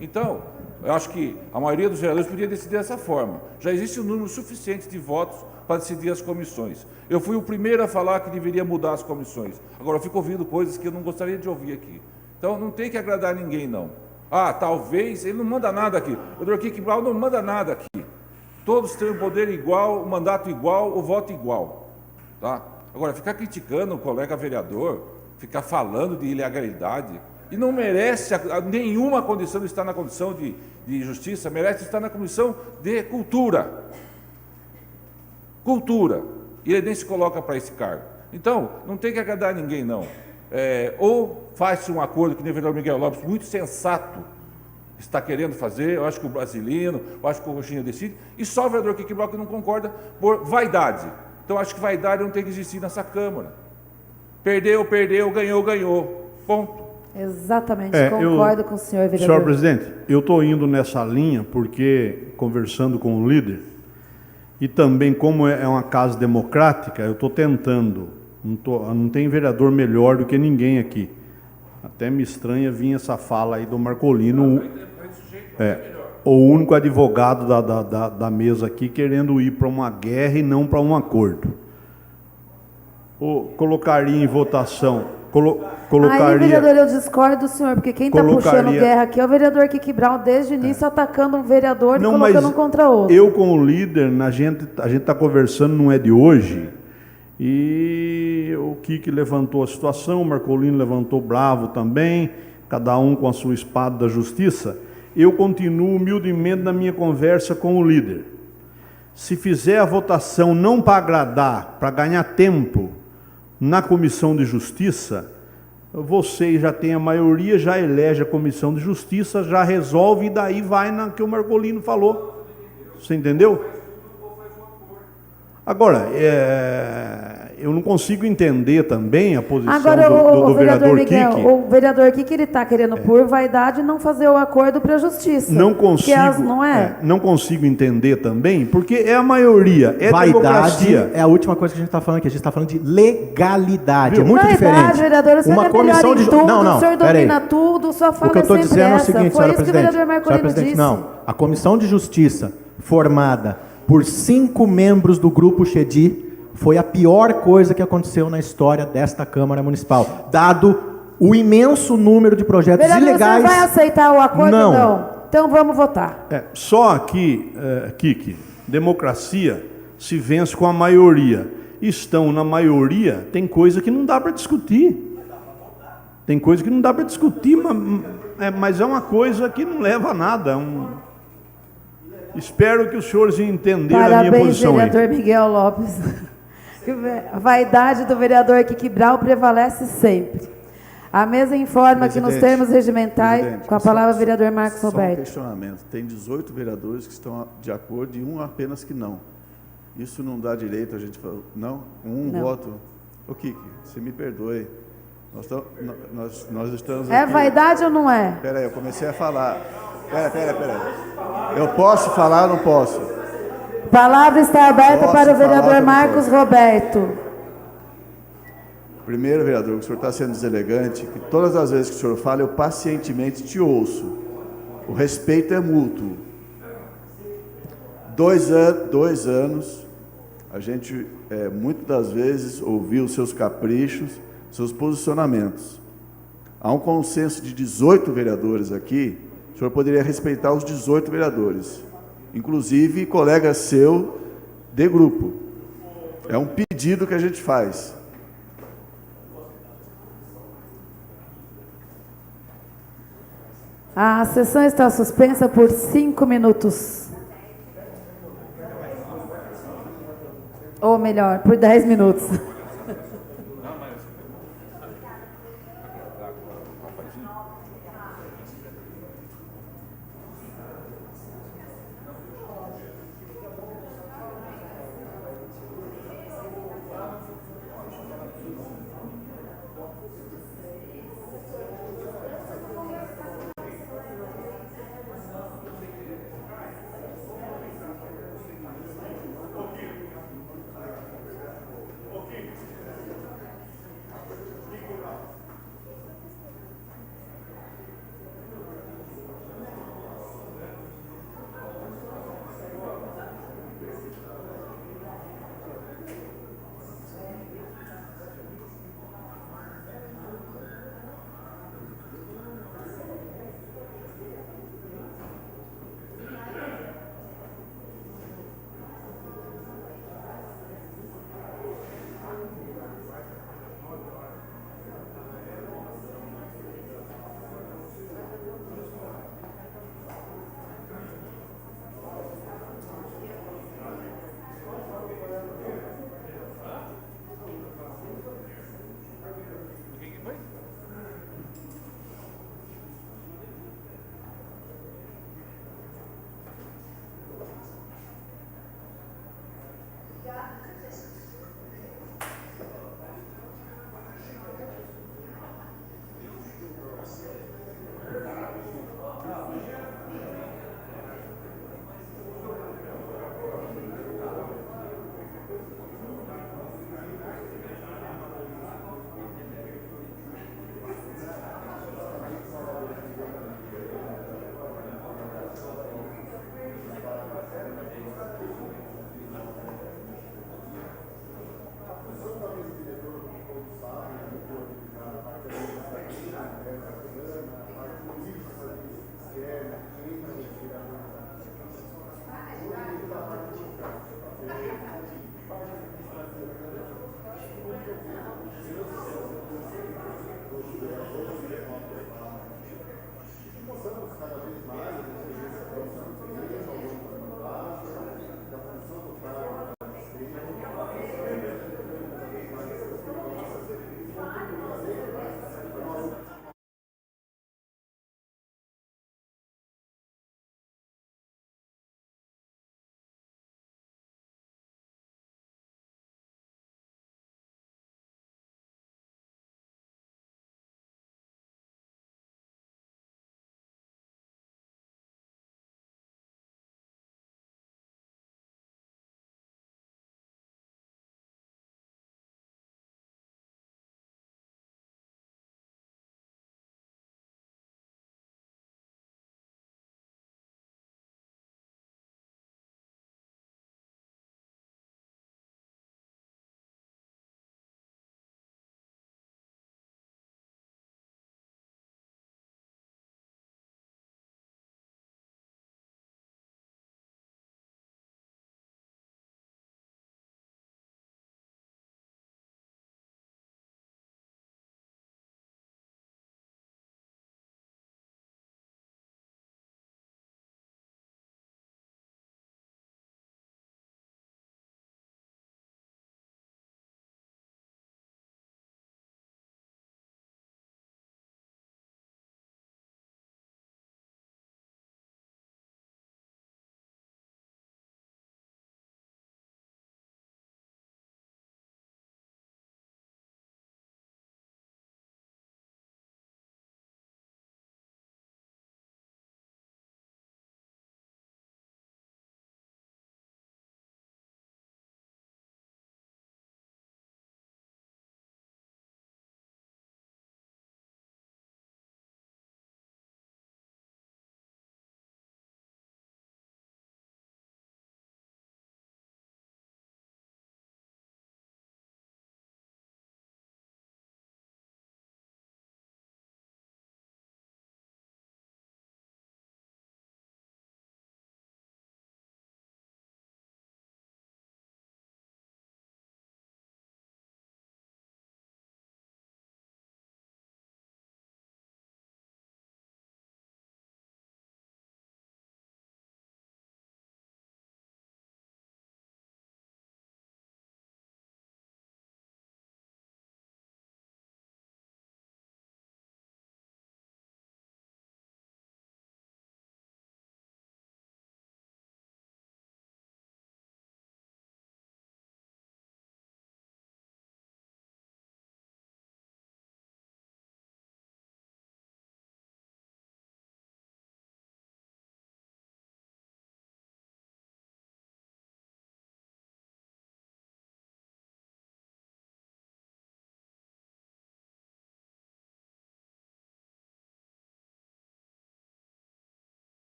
Então, eu acho que a maioria dos vereadores podia decidir dessa forma. Já existe um número suficiente de votos para decidir as comissões. Eu fui o primeiro a falar que deveria mudar as comissões. Agora, eu fico ouvindo coisas que eu não gostaria de ouvir aqui. Então, não tem que agradar ninguém, não. Talvez, ele não manda nada aqui. O Dr. Kik Brau não manda nada aqui. Todos têm o poder igual, o mandato igual, o voto igual. Tá? Agora, ficar criticando o colega vereador, ficar falando de ilegalidade, e não merece nenhuma condição de estar na condição de justiça, merece estar na comissão de cultura. Cultura. E ele nem se coloca para esse cargo. Então, não tem que agradar ninguém, não. Ou faz-se um acordo, que o vereador Miguel Lopes, muito sensato, está querendo fazer, eu acho que o Brasilino, eu acho que o Roxinha decide, e só o vereador Kik Brau que não concorda por vaidade. Então, acho que vaidade não tem que existir nessa Câmara. Perdeu, ganhou. Ponto. Exatamente, concordo com o senhor, vereador. Senhor presidente, eu estou indo nessa linha porque, conversando com o líder, e também como é uma casa democrática, eu estou tentando, não tem vereador melhor do que ninguém aqui. Até me estranha vir essa fala aí do Marcolino, o único advogado da mesa aqui querendo ir para uma guerra e não para um acordo. Colocaria em votação... Aí, vereador, eu discordo do senhor, porque quem está puxando guerra aqui é o vereador Kik Brau, desde o início atacando um vereador e colocando um contra outro. Eu, como líder, a gente está conversando, não é de hoje, e o Kik levantou a situação, o Marcolino levantou bravo também, cada um com a sua espada da justiça. Eu continuo humildemente na minha conversa com o líder. Se fizer a votação não para agradar, para ganhar tempo, na Comissão de Justiça, vocês já têm a maioria, já elege a Comissão de Justiça, já resolve e daí vai na que o Marcolino falou. Você entendeu? Agora, eu não consigo entender também a posição do vereador Miguel, Kik. O vereador Kik, ele está querendo, por vaidade, não fazer o acordo para a justiça. Não consigo, não consigo entender também, porque é a maioria, é vaidade democracia. É a última coisa que a gente está falando aqui. A gente está falando de legalidade. Viu? É muito diferente. Vereador, o senhor uma é comissão de tudo, o senhor domina tudo, sua fala o que eu estou dizendo é o seguinte, foi isso que o vereador Marcolino disse. Não, a Comissão de Justiça, formada por 5 membros do Grupo Chedi, foi a pior coisa que aconteceu na história desta Câmara Municipal, dado o imenso número de projetos vereador, ilegais. Você vai aceitar o acordo? Não. Então vamos votar. Só aqui, Kik, democracia se vence com a maioria. Estão na maioria, tem coisa que não dá para discutir. Tem coisa que não dá para discutir, mas é uma coisa que não leva a nada. Espero que os senhores entenderam a minha posição. Parabéns, vereador Miguel Lopes. A vaidade do vereador Kik Brau prevalece sempre. A mesa informa que nos termos regimentais, com a palavra o vereador Marcos Roberto. Só um questionamento. Tem 18 vereadores que estão de acordo e um apenas que não. Isso não dá direito a gente falar, não? Não. Voto. Ô Kik, você me perdoe. Nós estamos É aqui. Vaidade ou não é? Peraí, eu comecei a falar. Peraí. Eu posso falar ou não posso? Palavra está aberta para o vereador Marcos Roberto. Primeiro, vereador, o senhor está sendo deselegante, que todas as vezes que o senhor fala, eu pacientemente te ouço. O respeito é mútuo. 2 anos, a gente muitas das vezes ouviu os seus caprichos, seus posicionamentos. Há um consenso de 18 vereadores aqui, o senhor poderia respeitar os 18 vereadores, inclusive colega seu de grupo. É um pedido que a gente faz. A sessão está suspensa por 5 minutos. Ou melhor, por 10 minutos.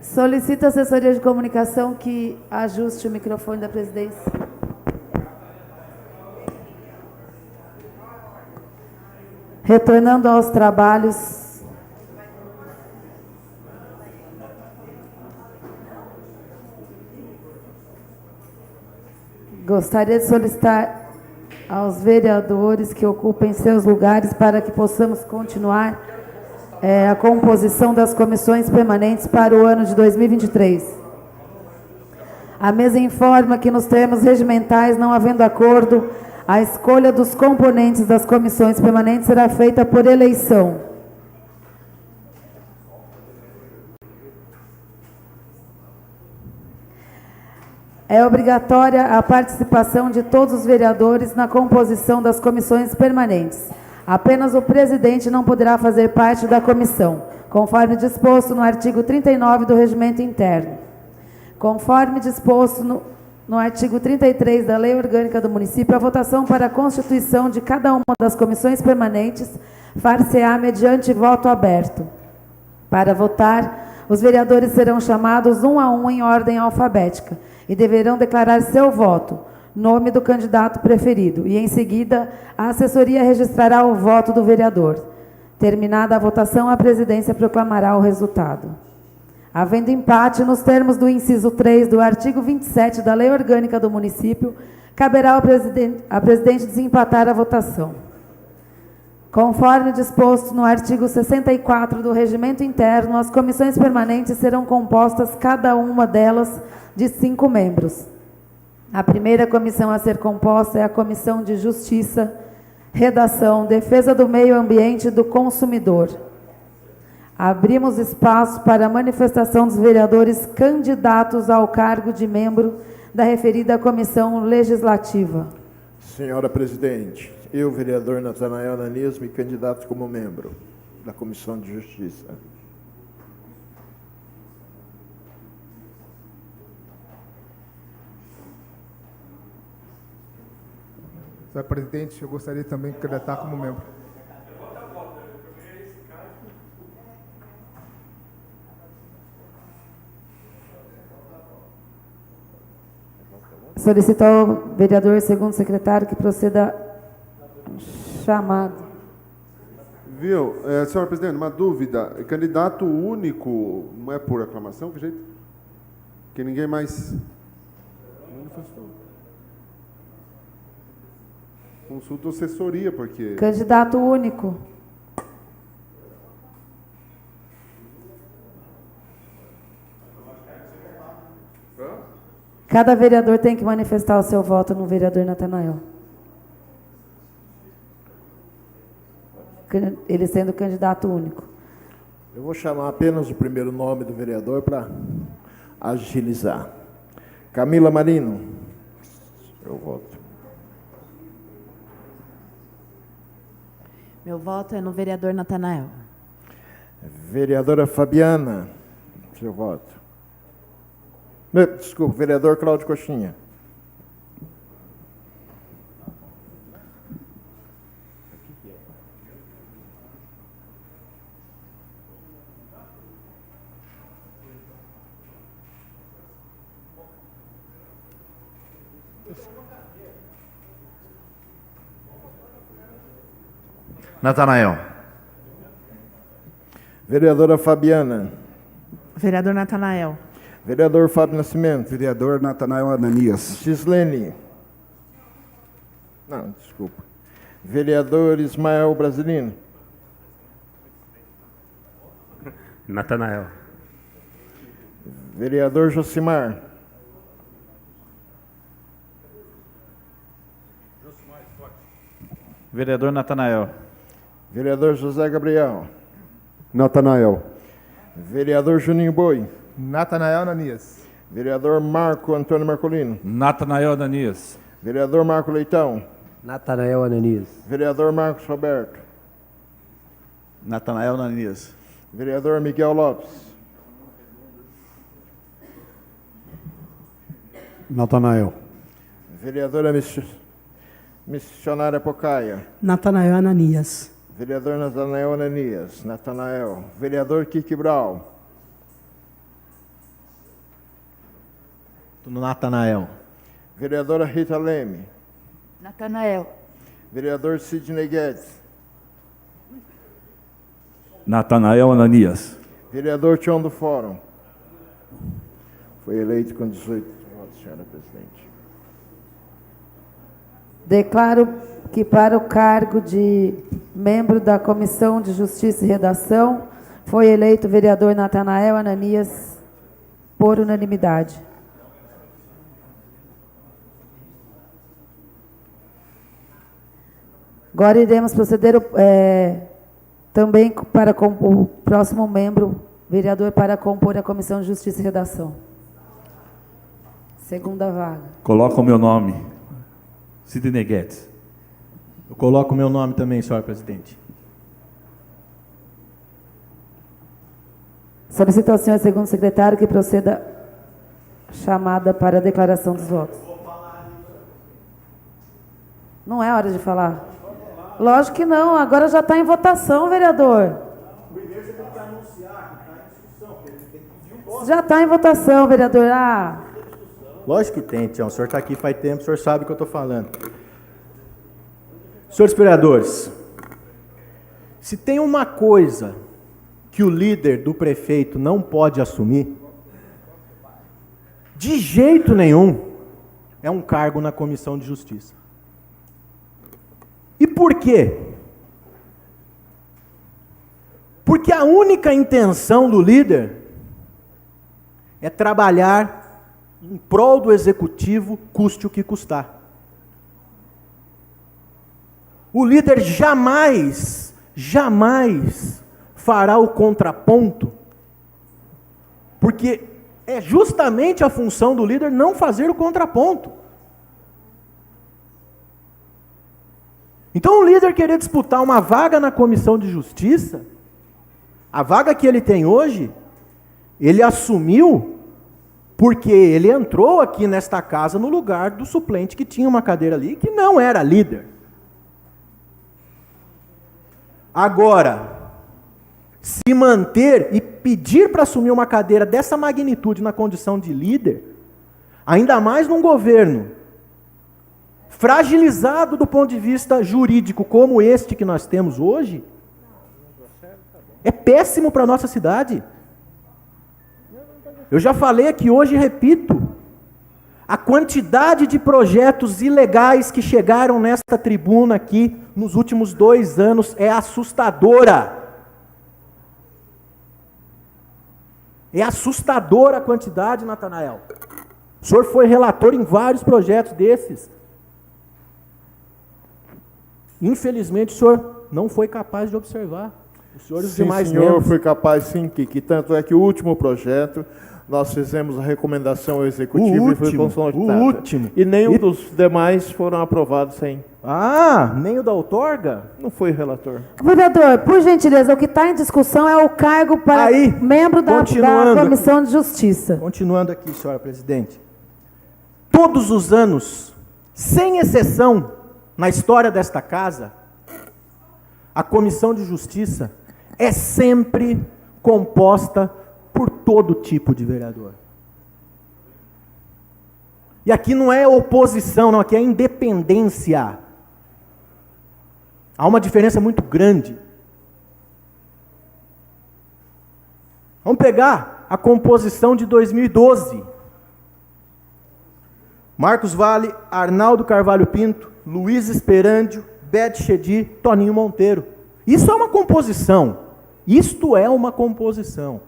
Solicito a assessoria de comunicação que ajuste o microfone da presidência. Retornando aos trabalhos. Gostaria de solicitar aos vereadores que ocupem seus lugares para que possamos continuar a composição das comissões permanentes para o ano de 2023. A mesa informa que nos termos regimentais, não havendo acordo, a escolha dos componentes das comissões permanentes será feita por eleição. É obrigatória a participação de todos os vereadores na composição das comissões permanentes. Apenas o presidente não poderá fazer parte da comissão, conforme disposto no artigo 39 do Regimento Interno. Conforme disposto no artigo 33 da Lei Orgânica do Município, a votação para a constituição de cada uma das comissões permanentes far-se-á mediante voto aberto. Para votar, os vereadores serão chamados um a um em ordem alfabética e deverão declarar seu voto, nome do candidato preferido, e em seguida a assessoria registrará o voto do vereador. Terminada a votação, a presidência proclamará o resultado. Havendo empate, nos termos do inciso 3 do artigo 27 da Lei Orgânica do Município, caberá ao presidente desempatar a votação. Conforme disposto no artigo 64 do Regimento Interno, as comissões permanentes serão compostas, cada uma delas, de 5 membros. A primeira comissão a ser composta é a Comissão de Justiça, Redação, Defesa do Meio Ambiente e do Consumidor. Abrimos espaço para a manifestação dos vereadores candidatos ao cargo de membro da referida comissão legislativa. Senhora presidente, eu, vereador Natanael Ananias, me candidato como membro da Comissão de Justiça. Senhor presidente, eu gostaria também de candidatar como membro. Solicito ao vereador segundo secretário que proceda chamado. Viu, senhor presidente, uma dúvida. Candidato único não é por aclamação, que jeito? Que ninguém mais manifestou. Consulta a assessoria, porque... Candidato único. Cada vereador tem que manifestar o seu voto no vereador Natanael. Ele sendo candidato único. Eu vou chamar apenas o primeiro nome do vereador para agilizar. Camila Marino. Eu voto. Meu voto é no vereador Natanael. Vereadora Fabiana. Seu voto. Desculpa, vereador Cláudio Coxinha. Natanael. Vereadora Fabiana. Vereador Natanael. Vereador Fábio Nascimento. Vereador Natanael Ananias. Gislene. Não, desculpa. Vereador Ismael Brasilino. Natanael. Vereador Josimar. Vereador Natanael. Vereador José Gabriel. Natanael. Vereador Juninho Boi. Natanael Ananias. Vereador Marco Antônio Marcolino. Natanael Ananias. Vereador Marco Leitão. Natanael Ananias. Vereador Marcos Roberto. Natanael Ananias. Vereador Miguel Lopes. Natanael. Vereadora Missionária Pocaia. Natanael Ananias. Vereador Natanael Ananias. Natanael. Vereador Kiki Brau. No Natanael. Vereadora Rita Leme. Natanael. Vereador Sidney Guedes. Natanael Ananias. Vereador Tião do Fórum. Foi eleito com 18 votos, senhora presidente. Declaro que para o cargo de membro da Comissão de Justiça e Redação foi eleito o vereador Natanael Ananias por unanimidade. Agora iremos proceder também para o próximo membro, vereador, para compor a Comissão de Justiça e Redação. Segunda vaga. Coloca o meu nome. Sidney Guedes. Eu coloco o meu nome também, senhor presidente. Solicito ao senhor segundo secretário que proceda a chamada para a declaração dos votos. Não é hora de falar. Lógico que não, agora já está em votação, vereador. Primeiro você tem que anunciar que está em discussão, porque ele tem que pedir o voto. Já está em votação, vereador. Lógico que tem, Tião. O senhor está aqui faz tempo, o senhor sabe o que eu estou falando. Senhores vereadores, se tem uma coisa que o líder do prefeito não pode assumir, de jeito nenhum, é um cargo na Comissão de Justiça. E por quê? Porque a única intenção do líder é trabalhar em prol do executivo, custe o que custar. O líder jamais fará o contraponto, porque é justamente a função do líder não fazer o contraponto. Então o líder querer disputar uma vaga na Comissão de Justiça, a vaga que ele tem hoje, ele assumiu porque ele entrou aqui nesta casa no lugar do suplente que tinha uma cadeira ali, que não era líder. Agora, se manter e pedir para assumir uma cadeira dessa magnitude na condição de líder, ainda mais num governo fragilizado do ponto de vista jurídico como este que nós temos hoje, é péssimo para a nossa cidade. Eu já falei aqui hoje e repito, a quantidade de projetos ilegais que chegaram nesta tribuna aqui nos últimos 2 anos é assustadora. É assustadora a quantidade, Natanael. O senhor foi relator em vários projetos desses. Infelizmente, o senhor não foi capaz de observar. Os senhores Sim, demais senhor, membros. fui capaz sim, que tanto é que o último projeto, nós fizemos a recomendação ao executivo e foi consultado. O último. E nenhum dos demais foram aprovados sem. Ah, nem o da outorga? Não foi relator. Vereador, por gentileza, o que está em discussão é o cargo para membro da Comissão de Justiça. Continuando aqui, senhora presidente. Todos os anos, sem exceção, na história desta casa, a Comissão de Justiça é sempre composta por todo tipo de vereador. E aqui não é oposição, não, aqui é independência. Há uma diferença muito grande. Vamos pegar a composição de 2012. Marcos Vale, Arnaldo Carvalho Pinto, Luiz Esperândio, Beth Chedi, Toninho Monteiro. Isso é uma composição. Isto é uma composição.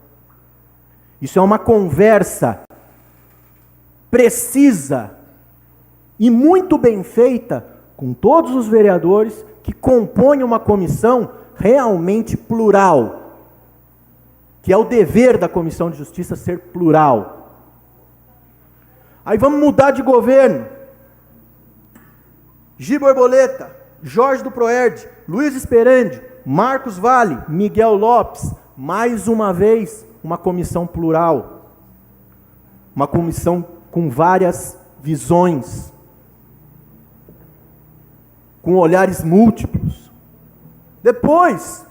Isso é uma conversa precisa e muito bem feita com todos os vereadores que compõem uma comissão realmente plural, que é o dever da Comissão de Justiça ser plural. Aí vamos mudar de governo. Gi Borboleta, Jorge do Proerd, Luiz Esperândio, Marcos Vale, Miguel Lopes, mais uma vez, uma comissão plural. Uma comissão com várias visões, com olhares múltiplos. Depois,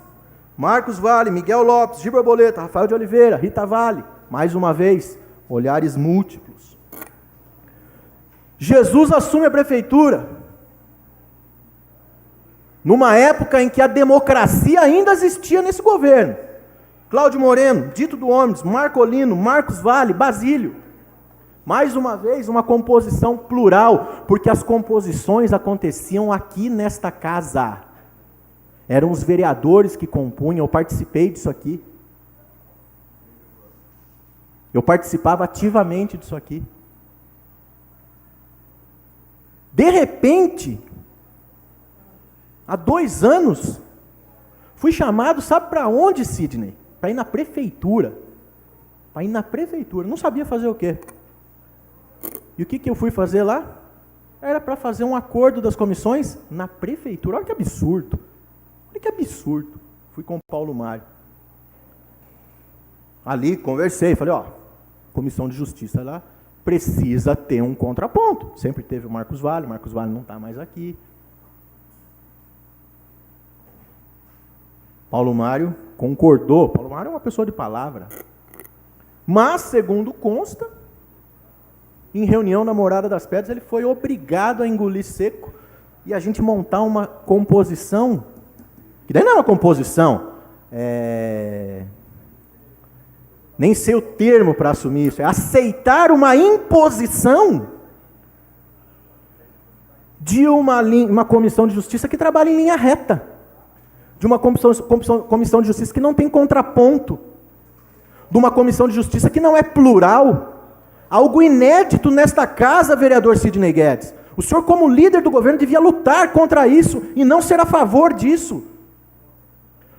Marcos Vale, Miguel Lopes, Gi Borboleta, Rafael de Oliveira, Rita Vale, mais uma vez, olhares múltiplos. Jesus assume a prefeitura numa época em que a democracia ainda existia nesse governo. Cláudio Moreno, Dito do Omnes, Marcolino, Marcos Vale, Basílio. Mais uma vez, uma composição plural, porque as composições aconteciam aqui nesta casa. Eram os vereadores que compunham, eu participei disso aqui. Eu participava ativamente disso aqui. De repente, há 2 anos, fui chamado, sabe para onde, Sidney? Para ir na prefeitura. Para ir na prefeitura. Não sabia fazer o quê. E o que eu fui fazer lá? Era para fazer um acordo das comissões na prefeitura. Olha que absurdo. Olha que absurdo. Fui com o Paulo Mário. Ali, conversei, falei, ó, Comissão de Justiça lá precisa ter um contraponto. Sempre teve o Marcos Vale não está mais aqui. Paulo Mário concordou. Paulo Mário é uma pessoa de palavra. Mas, segundo consta, em reunião na Morada das Pedras, ele foi obrigado a engolir seco e a gente montar uma composição, que daí não é uma composição, nem sei o termo para assumir isso, é aceitar uma imposição de uma comissão de justiça que trabalha em linha reta, de uma comissão de justiça que não tem contraponto, de uma comissão de justiça que não é plural. Algo inédito nesta casa, vereador Sidney Guedes. O senhor, como líder do governo, devia lutar contra isso e não ser a favor disso.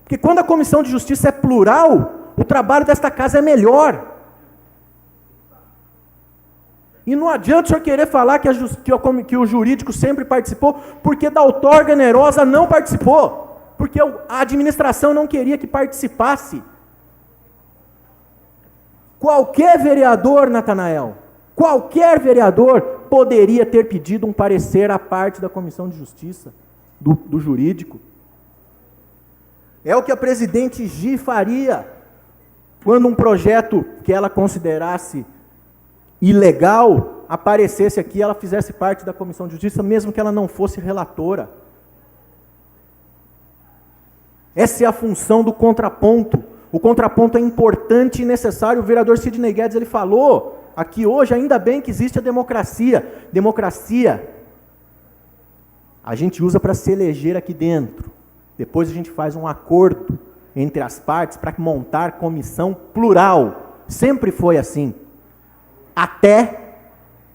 Porque quando a comissão de justiça é plural, o trabalho desta casa é melhor. E não adianta o senhor querer falar que o jurídico sempre participou, porque da outorga onerosa não participou, porque a administração não queria que participasse. Qualquer vereador, Natanael, qualquer vereador poderia ter pedido um parecer à parte da Comissão de Justiça, do jurídico. É o que a presidente Gi faria quando um projeto que ela considerasse ilegal aparecesse aqui, ela fizesse parte da Comissão de Justiça, mesmo que ela não fosse relatora. Essa é a função do contraponto. O contraponto é importante e necessário. O vereador Sidney Guedes, ele falou aqui hoje, ainda bem que existe a democracia. Democracia a gente usa para se eleger aqui dentro. Depois a gente faz um acordo entre as partes para montar comissão plural. Sempre foi assim. Até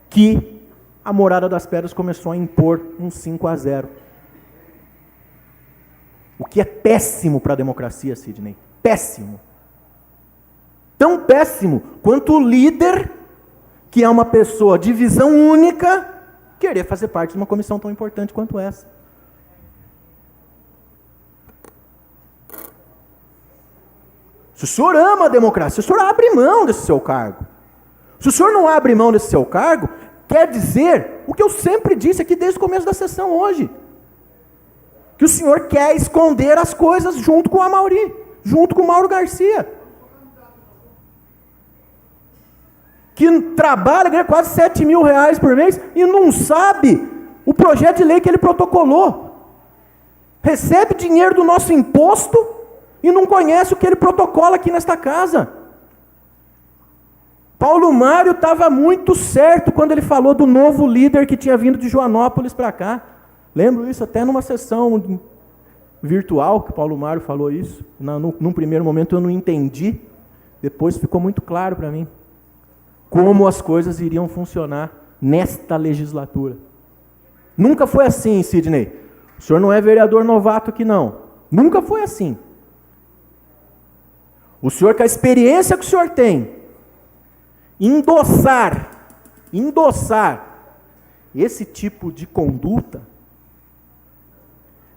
que a Morada das Pedras começou a impor um 5-0. O que é péssimo para a democracia, Sidney. Péssimo. Tão péssimo quanto o líder, que é uma pessoa de visão única, querer fazer parte de uma comissão tão importante quanto essa. Se o senhor ama a democracia, o senhor abre mão desse seu cargo. Se o senhor não abre mão desse seu cargo, quer dizer o que eu sempre disse aqui desde o começo da sessão hoje, que o senhor quer esconder as coisas junto com o Amaury, junto com o Mauro Garcia, que trabalha, ganha quase 7 mil reais por mês e não sabe o projeto de lei que ele protocolou. Recebe dinheiro do nosso imposto e não conhece o que ele protocola aqui nesta casa. Paulo Mário estava muito certo quando ele falou do novo líder que tinha vindo de Joanópolis para cá. Lembro isso até numa sessão virtual que Paulo Mário falou isso. Num primeiro momento eu não entendi, depois ficou muito claro para mim como as coisas iriam funcionar nesta legislatura. Nunca foi assim, Sidney. O senhor não é vereador novato aqui, não. Nunca foi assim. O senhor, com a experiência que o senhor tem, endossar esse tipo de conduta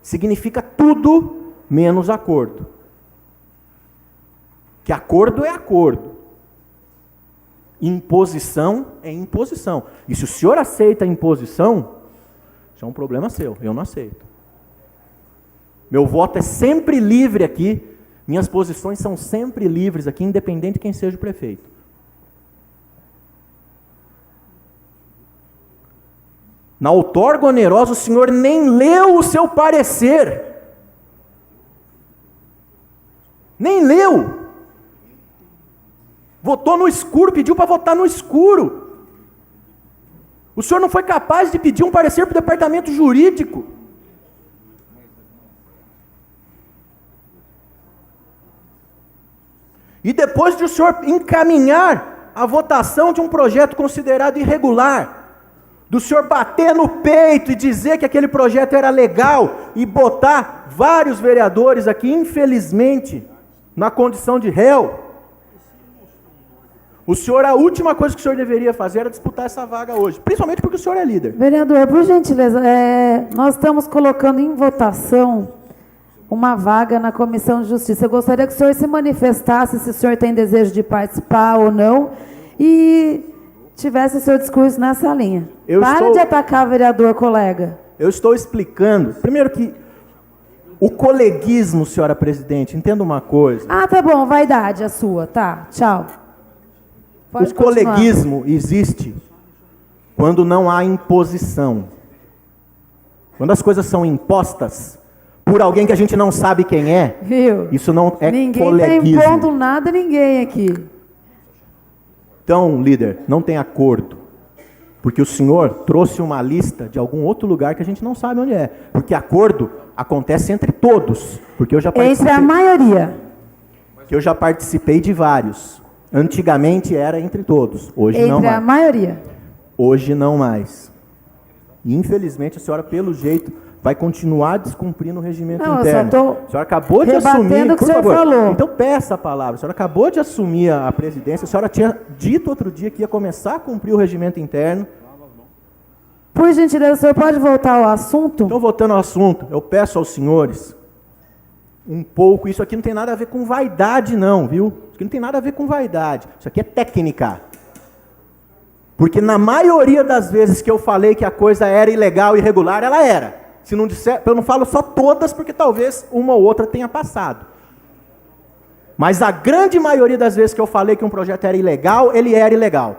significa tudo menos acordo. Que acordo é acordo. Imposição é imposição. E se o senhor aceita a imposição, isso é um problema seu, eu não aceito. Meu voto é sempre livre aqui, minhas posições são sempre livres aqui, independente de quem seja o prefeito. Na outorga onerosa, o senhor nem leu o seu parecer. Nem leu. Votou no escuro, pediu para votar no escuro. O senhor não foi capaz de pedir um parecer para o departamento jurídico. E depois de o senhor encaminhar a votação de um projeto considerado irregular, do senhor bater no peito e dizer que aquele projeto era legal e botar vários vereadores aqui, infelizmente, na condição de réu, o senhor, a última coisa que o senhor deveria fazer era disputar essa vaga hoje, principalmente porque o senhor é líder. Vereador, por gentileza, nós estamos colocando em votação uma vaga na Comissão de Justiça. Eu gostaria que o senhor se manifestasse se o senhor tem desejo de participar ou não e tivesse o seu discurso nessa linha. Para de atacar vereador, colega. Eu estou explicando. Primeiro que o coleguismo, senhora presidente, entenda uma coisa. Ah, tá bom, vaidade a sua. Tá, tchau. Pode o coleguismo existe quando não há imposição. Quando as coisas são impostas por alguém que a gente não sabe quem é, viu? Isso não é ninguém coleguismo. Ninguém está impondo nada a ninguém aqui. Então, líder, não tem acordo. Porque o senhor trouxe uma lista de algum outro lugar que a gente não sabe onde é. Porque acordo acontece entre todos. Porque eu já participei. Entre a maioria. Que eu já participei de vários. Antigamente era entre todos. Hoje não mais. Entre a maioria. Hoje não mais. E, infelizmente, a senhora, pelo jeito, vai continuar descumprindo o regimento interno. A senhora acabou de assumir, o que o senhor falou. Então peça a palavra. A senhora acabou de assumir a presidência. A senhora tinha dito outro dia que ia começar a cumprir o regimento interno. Por gentileza, o senhor pode voltar ao assunto? Então, voltando ao assunto, eu peço aos senhores um pouco. Isso aqui não tem nada a ver com vaidade, não, viu? Isso aqui não tem nada a ver com vaidade. Isso aqui é técnica. Porque na maioria das vezes que eu falei que a coisa era ilegal, irregular, ela era. Se não disser, eu não falo só todas, porque talvez uma ou outra tenha passado. Mas a grande maioria das vezes que eu falei que um projeto era ilegal, ele era ilegal.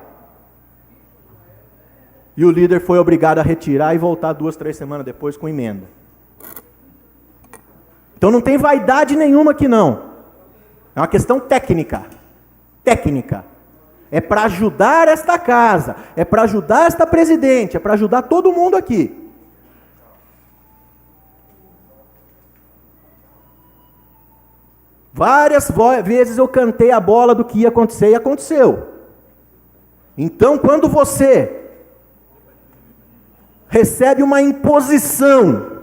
E o líder foi obrigado a retirar e voltar 2, 3 semanas depois com emenda. Então não tem vaidade nenhuma aqui não. É uma questão técnica. Técnica. É para ajudar esta casa, é para ajudar esta presidente, é para ajudar todo mundo aqui. Várias vezes eu cantei a bola do que ia acontecer e aconteceu. Então, quando você recebe uma imposição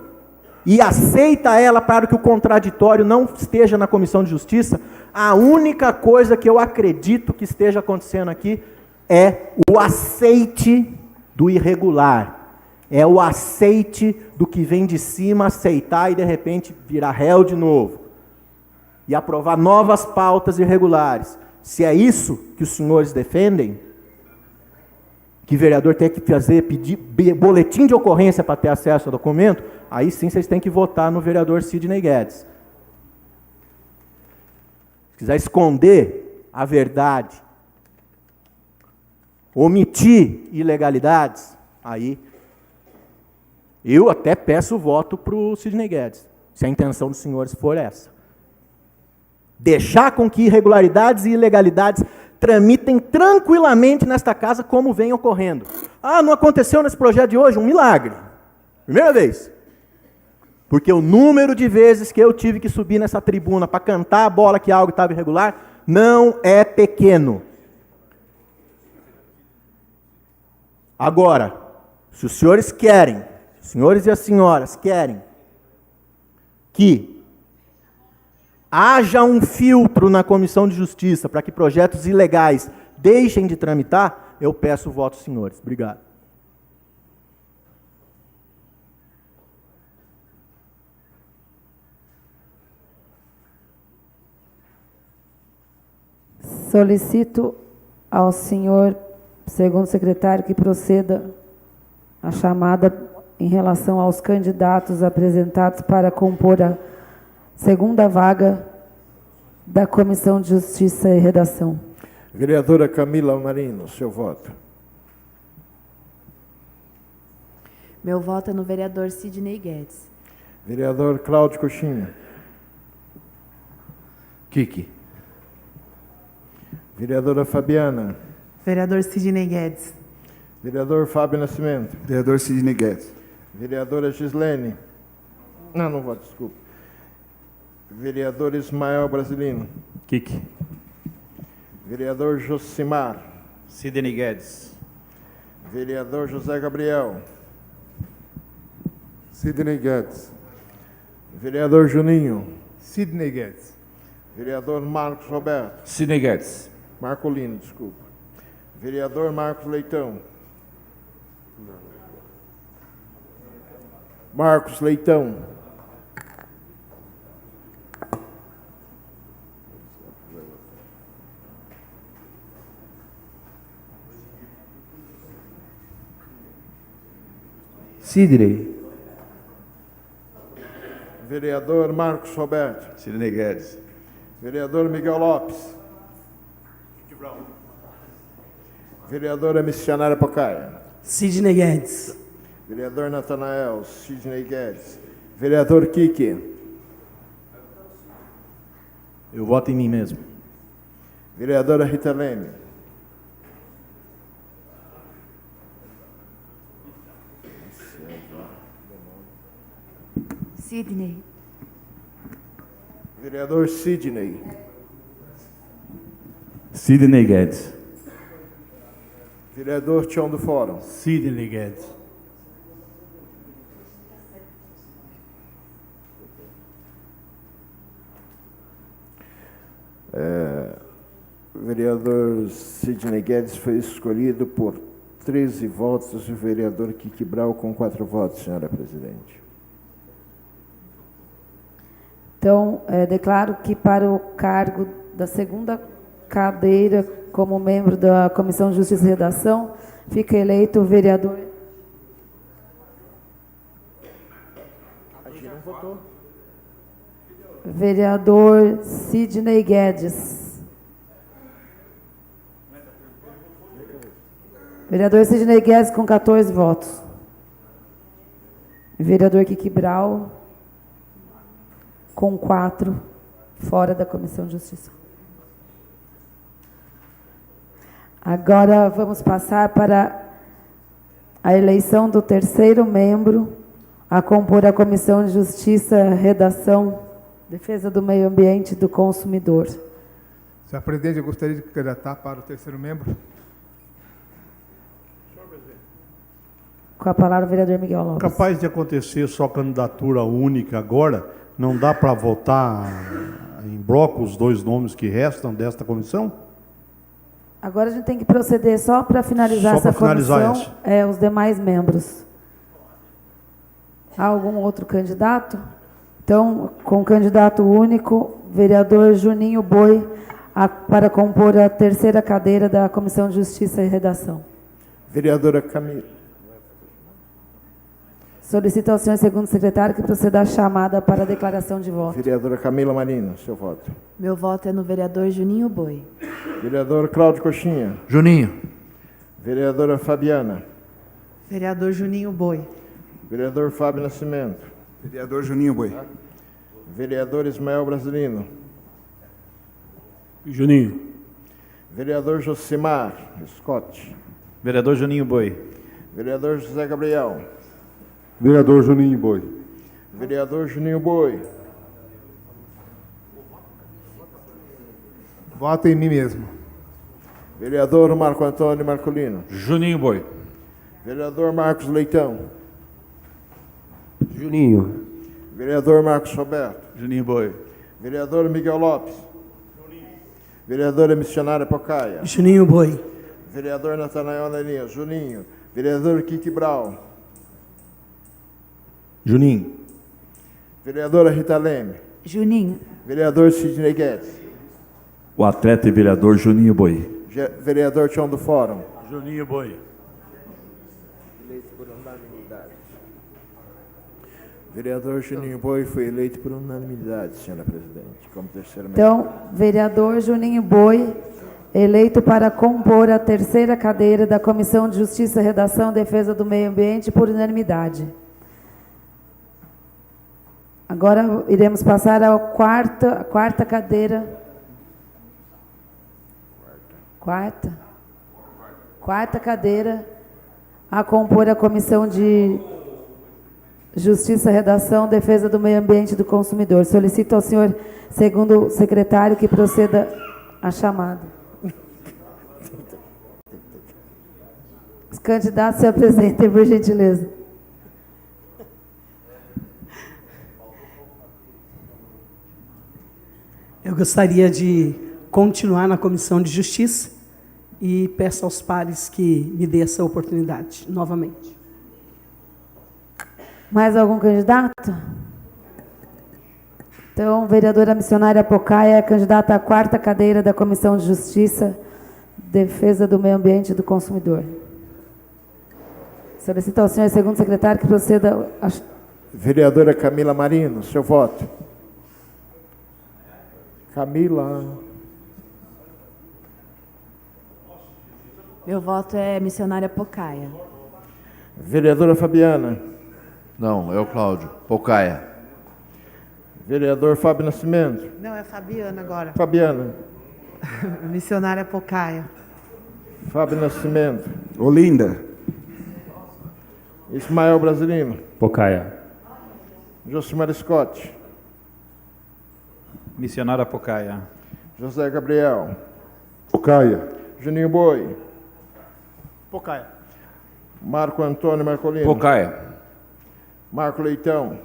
e aceita ela para que o contraditório não esteja na Comissão de Justiça, a única coisa que eu acredito que esteja acontecendo aqui é o aceite do irregular. É o aceite do que vem de cima, aceitar e de repente virar réu de novo. E aprovar novas pautas irregulares. Se é isso que os senhores defendem, que vereador tem que fazer, pedir boletim de ocorrência para ter acesso ao documento, aí sim vocês têm que votar no vereador Sidney Guedes. Se quiser esconder a verdade, omitir ilegalidades, aí eu até peço o voto para o Sidney Guedes, se a intenção dos senhores for essa. Deixar com que irregularidades e ilegalidades tramitem tranquilamente nesta casa como vem ocorrendo. Ah, não aconteceu nesse projeto de hoje? Um milagre. Primeira vez. Porque o número de vezes que eu tive que subir nessa tribuna para cantar a bola que algo estava irregular não é pequeno. Agora, se os senhores querem, os senhores e as senhoras querem que haja um filtro na Comissão de Justiça para que projetos ilegais deixem de tramitar, eu peço o voto, senhores. Obrigado. Solicito ao senhor, segundo secretário, que proceda a chamada em relação aos candidatos apresentados para compor a segunda vaga da Comissão de Justiça e Redação. Vereadora Camila Marino, seu voto. Meu voto é no vereador Sidney Guedes. Vereador Cláudio Coxinha. Kiki. Vereadora Fabiana. Vereador Sidney Guedes. Vereador Fábio Nascimento. Vereador Sidney Guedes. Vereadora Gislene. Não voto, desculpa. Vereador Ismael Brasilino. Kiki. Vereador Josimar. Sidney Guedes. Vereador José Gabriel. Sidney Guedes. Vereador Juninho. Sidney Guedes. Vereador Marcos Roberto. Sidney Guedes. Marcolino, desculpa. Vereador Marcos Leitão. Marcos Leitão. Sidney. Vereador Marcos Roberto. Sidney Guedes. Vereador Miguel Lopes. Vereadora Missionária Pocaia. Sidney Guedes. Vereador Natanael. Sidney Guedes. Vereador Kiki. Eu voto em mim mesmo. Vereadora Rita Leme. Sidney. Vereador Sidney. Sidney Guedes. Vereador Tião do Fórum. Sidney Guedes. O vereador Sidney Guedes foi escolhido por 13 votos e o vereador Kiki Brau com 4 votos, senhora presidente. Então, declaro que para o cargo da segunda cadeira como membro da Comissão de Justiça e Redação, fica eleito o vereador... A gente não votou. Vereador Sidney Guedes. Vereador Sidney Guedes com 14 votos. Vereador Kiki Brau com 4, fora da Comissão de Justiça. Agora vamos passar para a eleição do terceiro membro a compor a Comissão de Justiça, Redação, Defesa do Meio Ambiente e do Consumidor. Senhor presidente, eu gostaria de candidatar para o terceiro membro. Com a palavra o vereador Miguel Lopes. Capaz de acontecer só candidatura única agora? Não dá para votar em bloco os 2 nomes que restam desta comissão? Agora a gente tem que proceder só para finalizar essa comissão, os demais membros. Há algum outro candidato? Então, com candidato único, vereador Juninho Boi, para compor a terceira cadeira da Comissão de Justiça e Redação. Vereadora Camila. Solicito ao senhor segundo secretário que proceda à chamada para a declaração de voto. Vereadora Camila Marino, seu voto. Meu voto é no vereador Juninho Boi. Vereador Cláudio Coxinha. Juninho. Vereadora Fabiana. Vereador Juninho Boi. Vereador Fábio Nascimento. Vereador Juninho Boi. Vereador Ismael Brasilino. Juninho. Vereador Josimar Scott. Vereador Juninho Boi. Vereador José Gabriel. Vereador Juninho Boi. Vereador Juninho Boi. Voto em mim mesmo. Vereador Marco Antônio Marcolino. Juninho Boi. Vereador Marcos Leitão. Juninho. Vereador Marcos Roberto. Juninho Boi. Vereador Miguel Lopes. Vereadora Missionária Pocaia. Juninho Boi. Vereador Natanael Ananias. Juninho. Vereador Kiki Brau. Juninho. Vereadora Rita Leme. Juninho. Vereador Sidney Guedes. O atleta e vereador Juninho Boi. Vereador Tião do Fórum. Juninho Boi. Eleito por unanimidade. Vereador Juninho Boi foi eleito por unanimidade, senhora presidente, como terceiro membro. Então, vereador Juninho Boi eleito para compor a terceira cadeira da Comissão de Justiça, Redação e Defesa do Meio Ambiente por unanimidade. Agora iremos passar à quarta cadeira. Quarta cadeira a compor a Comissão de Justiça, Redação, Defesa do Meio Ambiente e do Consumidor. Solicito ao senhor segundo secretário que proceda à chamada. Os candidatos se apresentem, por gentileza. Eu gostaria de continuar na Comissão de Justiça e peço aos pares que me dê essa oportunidade novamente. Mais algum candidato? Então, vereadora missionária Pocaya é candidata à quarta cadeira da Comissão de Justiça, Defesa do Meio Ambiente e do Consumidor. Solicito ao senhor segundo secretário que proceda a... Vereadora Camila Marino, seu voto. Camila. Meu voto é missionária Pocaya. Vereadora Fabiana. Não, é o Cláudio. Pocaya. Vereador Fábio Nascimento. Não, é Fabiana agora. Fabiana. Missionária Pocaya. Fábio Nascimento. Olinda. Ismael Brasilino. Pocaya. Josimar Scott. Missionária Pocaya. José Gabriel. Pocaya. Juninho Boi. Pocaya. Marco Antônio Marcolino. Pocaya. Marco Leitão.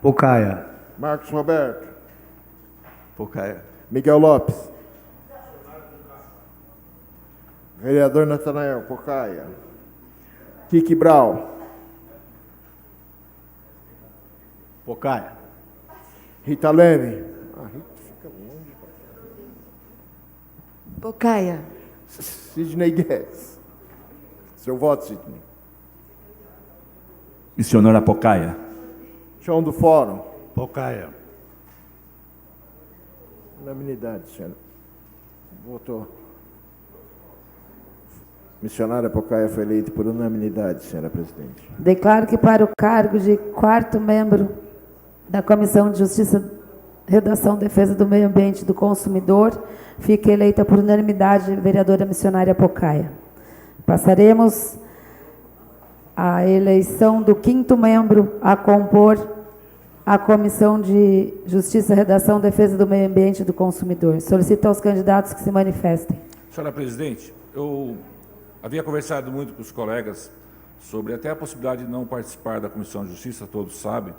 Pocaya. Marcos Roberto. Pocaya. Miguel Lopes. Vereador Natanael Pocaya. Kiki Brau. Pocaya. Rita Leme. Rita fica longe. Pocaya. Sidney Guedes. Seu voto, Sidney. Missionária Pocaya. Chão do Fórum. Pocaya. Unanimidade, senhora. Votou. Missionária Pocaya foi eleita por unanimidade, senhora presidente. Declaro que para o cargo de quarto membro da Comissão de Justiça, Redação, Defesa do Meio Ambiente e do Consumidor, fica eleita por unanimidade a vereadora missionária Pocaya. Passaremos à eleição do quinto membro a compor a Comissão de Justiça, Redação, Defesa do Meio Ambiente e do Consumidor. Solicito aos candidatos que se manifestem. Senhora presidente, eu havia conversado muito com os colegas sobre até a possibilidade de não participar da Comissão de Justiça, todos sabem,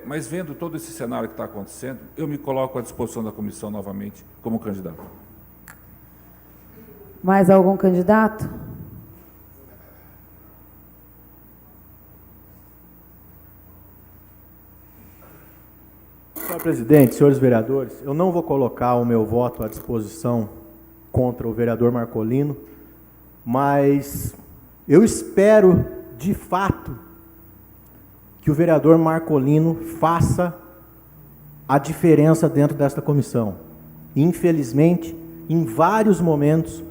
mas vendo todo esse cenário que está acontecendo, eu me coloco à disposição da comissão novamente como candidato. Mais algum candidato? Senhor presidente, senhores vereadores, eu não vou colocar o meu voto à disposição contra o vereador Marcolino, mas eu espero, de fato, que o vereador Marcolino faça a diferença dentro desta comissão. Infelizmente, em vários momentos,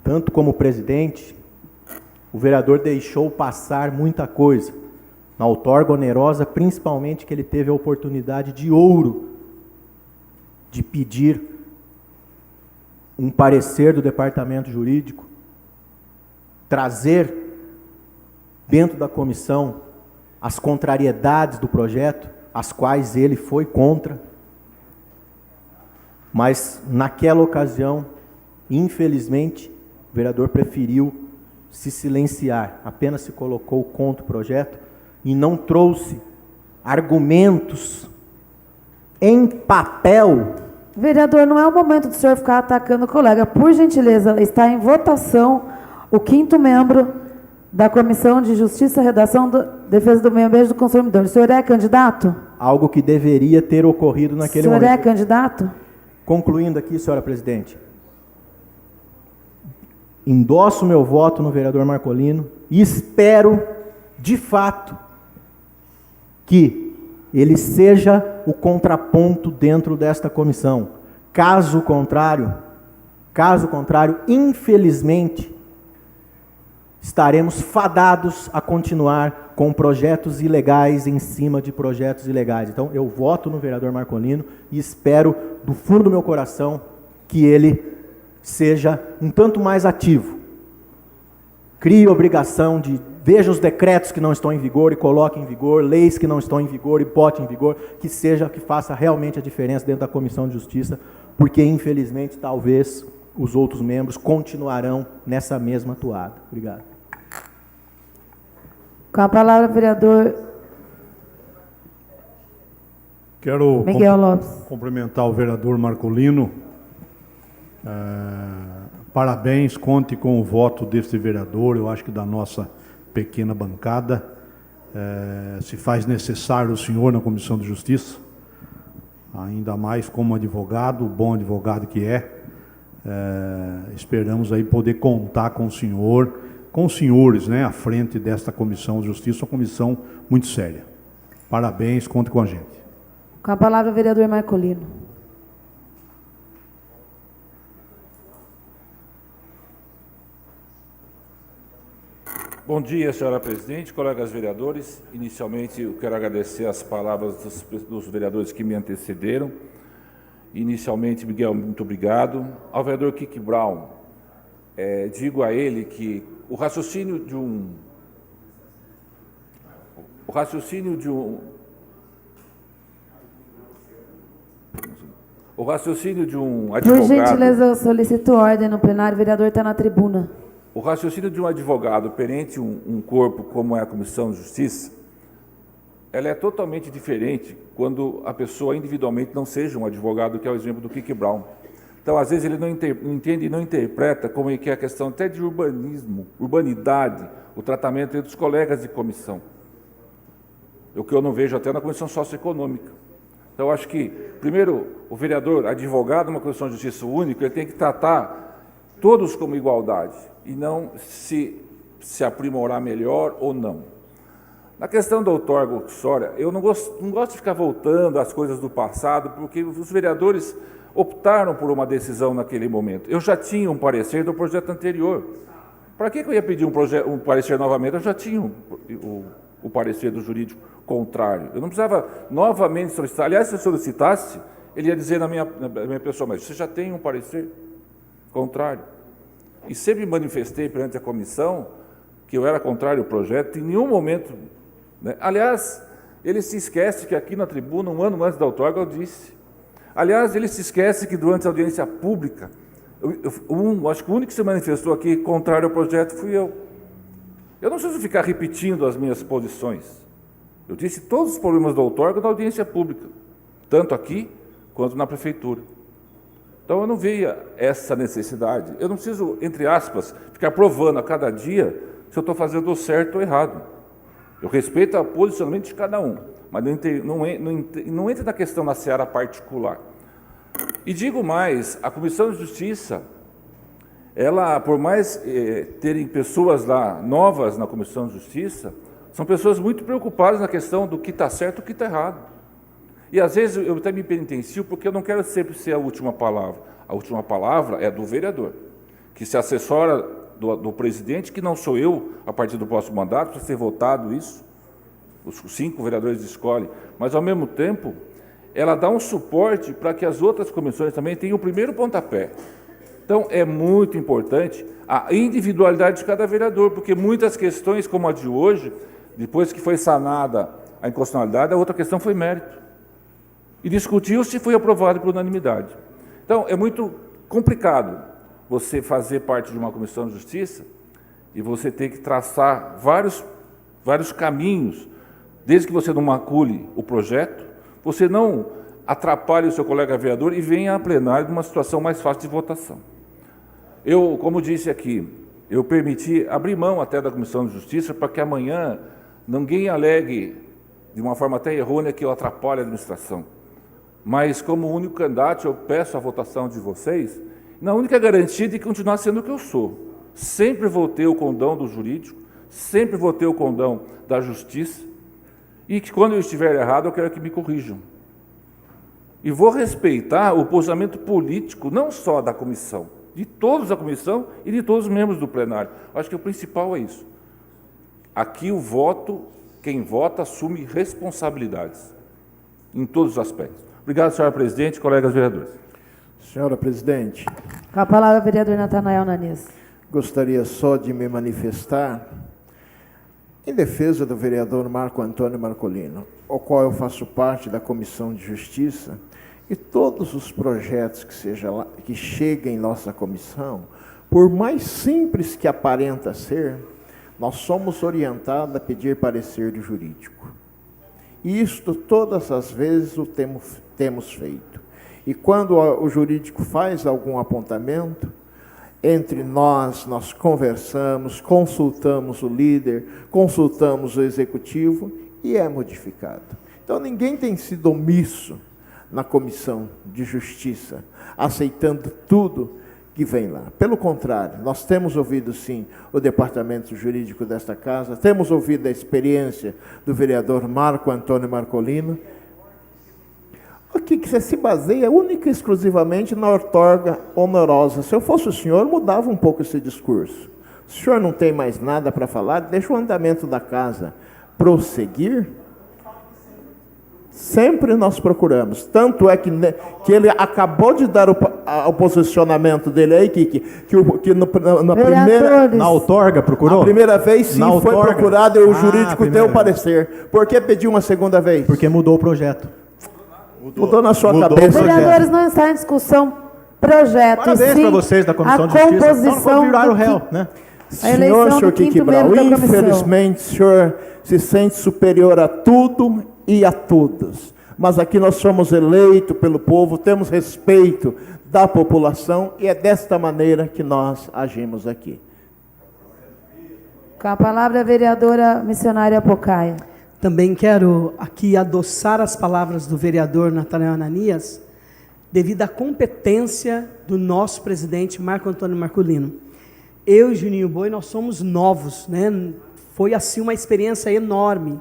tanto como presidente, o vereador deixou passar muita coisa. Na outorga onerosa, principalmente que ele teve a oportunidade de ouro de pedir um parecer do departamento jurídico, trazer dentro da comissão as contrariedades do projeto, as quais ele foi contra, mas naquela ocasião, infelizmente, o vereador preferiu se silenciar, apenas se colocou contra o projeto e não trouxe argumentos em papel. Vereador, não é o momento do senhor ficar atacando o colega. Por gentileza, está em votação o quinto membro da Comissão de Justiça, Redação, Defesa do Meio Ambiente e do Consumidor. O senhor é candidato? Algo que deveria ter ocorrido naquele momento. O senhor é candidato? Concluindo aqui, senhora presidente, endosso meu voto no vereador Marcolino e espero, de fato, que ele seja o contraponto dentro desta comissão, Caso contrário, infelizmente, estaremos fadados a continuar com projetos ilegais em cima de projetos ilegais. Então, eu voto no vereador Marcolino e espero, do fundo do meu coração, que ele seja um tanto mais ativo. Crie obrigação de veja os decretos que não estão em vigor e coloque em vigor, leis que não estão em vigor e bote em vigor, que faça realmente a diferença dentro da Comissão de Justiça, porque, infelizmente, talvez os outros membros continuarão nessa mesma toada. Obrigado. Com a palavra, vereador Quero Miguel Lopes. cumprimentar o vereador Marcolino. Parabéns, conte com o voto deste vereador, eu acho que da nossa pequena bancada. Se faz necessário o senhor na Comissão de Justiça, ainda mais como advogado, o bom advogado que é. Esperamos aí poder contar com o senhor, com os senhores, né, à frente desta Comissão de Justiça, uma comissão muito séria. Parabéns, conte com a gente. Com a palavra, vereador Marcolino. Bom dia, senhora presidente, colegas vereadores. Inicialmente, eu quero agradecer as palavras dos vereadores que me antecederam. Inicialmente, Miguel, muito obrigado. Ao vereador Kiki Brown, digo a ele que o raciocínio de um advogado... Por gentileza, eu solicito ordem no plenário, o vereador está na tribuna. O raciocínio de um advogado perante um corpo como é a Comissão de Justiça, ela é totalmente diferente quando a pessoa individualmente não seja um advogado, que é o exemplo do Kiki Brown. Então, às vezes, ele não entende e não interpreta como é que é a questão até de urbanismo, urbanidade, o tratamento entre os colegas de comissão. O que eu não vejo até na Comissão Socioeconômica. Então, eu acho que, primeiro, o vereador, advogado numa Comissão de Justiça única, ele tem que tratar todos como igualdade e não se aprimorar melhor ou não. Na questão do outorga uxória, eu não gosto de ficar voltando às coisas do passado, porque os vereadores optaram por uma decisão naquele momento. Eu já tinha um parecer do projeto anterior. Para que eu ia pedir um parecer novamente? Eu já tinha o parecer do jurídico contrário. Eu não precisava novamente solicitar. Aliás, se eu solicitasse, ele ia dizer na minha pessoa, mas você já tem um parecer contrário. E sempre manifestei perante a comissão que eu era contrário ao projeto, em nenhum momento, né? Aliás, ele se esquece que aqui na tribuna, um ano antes da outorga, eu disse. Aliás, ele se esquece que durante a audiência pública, acho que o único que se manifestou aqui contrário ao projeto fui eu. Eu não preciso ficar repetindo as minhas posições. Eu disse todos os problemas da outorga na audiência pública, tanto aqui quanto na prefeitura. Então, eu não via essa necessidade. Eu não preciso, entre aspas, ficar provando a cada dia se eu estou fazendo o certo ou errado. Eu respeito o posicionamento de cada um, mas não entra na questão da seara particular. E digo mais, a Comissão de Justiça, ela, por mais terem pessoas lá novas na Comissão de Justiça, são pessoas muito preocupadas na questão do que está certo e o que está errado. E, às vezes, eu até me penitencio porque eu não quero sempre ser a última palavra. A última palavra é do vereador, que se assessora do presidente, que não sou eu, a partir do próximo mandato, para ser votado isso. Os 5 vereadores escolhem. Mas, ao mesmo tempo, ela dá um suporte para que as outras comissões também tenham o primeiro pontapé. Então, é muito importante a individualidade de cada vereador, porque muitas questões, como a de hoje, depois que foi sanada a inconstitucionalidade, a outra questão foi mérito. E discutiu-se e foi aprovado por unanimidade. Então, é muito complicado você fazer parte de uma comissão de justiça e você ter que traçar vários caminhos, desde que você não macule o projeto, você não atrapalhe o seu colega vereador e venha a plenário numa situação mais fácil de votação. Eu, como disse aqui, eu permiti abrir mão até da Comissão de Justiça para que amanhã ninguém alegue, de uma forma até errônea, que eu atrapalho a administração. Mas, como único candidato, eu peço a votação de vocês, na única garantia de continuar sendo o que eu sou. Sempre vou ter o condão do jurídico, sempre vou ter o condão da justiça, e que quando eu estiver errado, eu quero que me corrijam. E vou respeitar o posicionamento político, não só da comissão, de todos da comissão e de todos os membros do plenário. Acho que o principal é isso. Aqui o voto, quem vota assume responsabilidades, em todos os aspectos. Obrigado, senhora presidente, colegas vereadores. Senhora presidente. Com a palavra, o vereador Natanael Nanias. Gostaria só de me manifestar em defesa do vereador Marco Antônio Marcolino, ao qual eu faço parte da Comissão de Justiça, e todos os projetos que cheguem em nossa comissão, por mais simples que aparenta ser, nós somos orientados a pedir parecer de jurídico. E isto todas as vezes o temos feito. E quando o jurídico faz algum apontamento, entre nós conversamos, consultamos o líder, consultamos o executivo e é modificado. Então ninguém tem sido omisso na Comissão de Justiça, aceitando tudo que vem lá. Pelo contrário, nós temos ouvido sim o departamento jurídico desta casa, temos ouvido a experiência do vereador Marco Antônio Marcolino, que você se baseia única e exclusivamente na outorga honorosa. Se eu fosse o senhor, mudava um pouco esse discurso. O senhor não tem mais nada para falar, deixa o andamento da casa prosseguir. Sempre nós procuramos. Tanto é que ele acabou de dar o posicionamento dele aí, na outorga procurou? A primeira vez sim na foi outorga? procurado e o jurídico deu o parecer. Por que pediu uma segunda vez? Porque mudou o projeto. Mudou na sua cabeça. Vereadores, não está em discussão projeto. Parabéns para vocês da Comissão de Justiça. Então, não viraram réu, né? Senhor Kiki Brau, infelizmente, o senhor se sente superior a tudo e a todos. Mas aqui nós somos eleitos pelo povo, temos respeito da população e é desta maneira que nós agimos aqui. Com a palavra, a vereadora missionária Pocaia. Também quero aqui adoçar as palavras do vereador Natanael Ananias, devido à competência do nosso presidente Marco Antônio Marcolino. Eu e Juninho Boi, nós somos novos, né? Foi assim uma experiência enorme.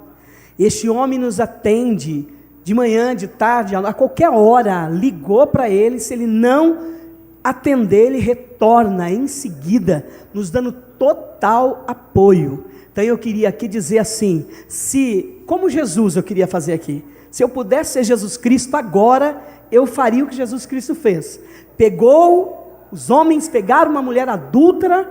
Este homem nos atende de manhã, de tarde, a qualquer hora, ligou para ele, se ele não atender, ele retorna em seguida, nos dando total apoio. Então eu queria aqui dizer assim, como Jesus eu queria fazer aqui, se eu pudesse ser Jesus Cristo agora, eu faria o que Jesus Cristo fez. Os homens pegaram uma mulher adúltera,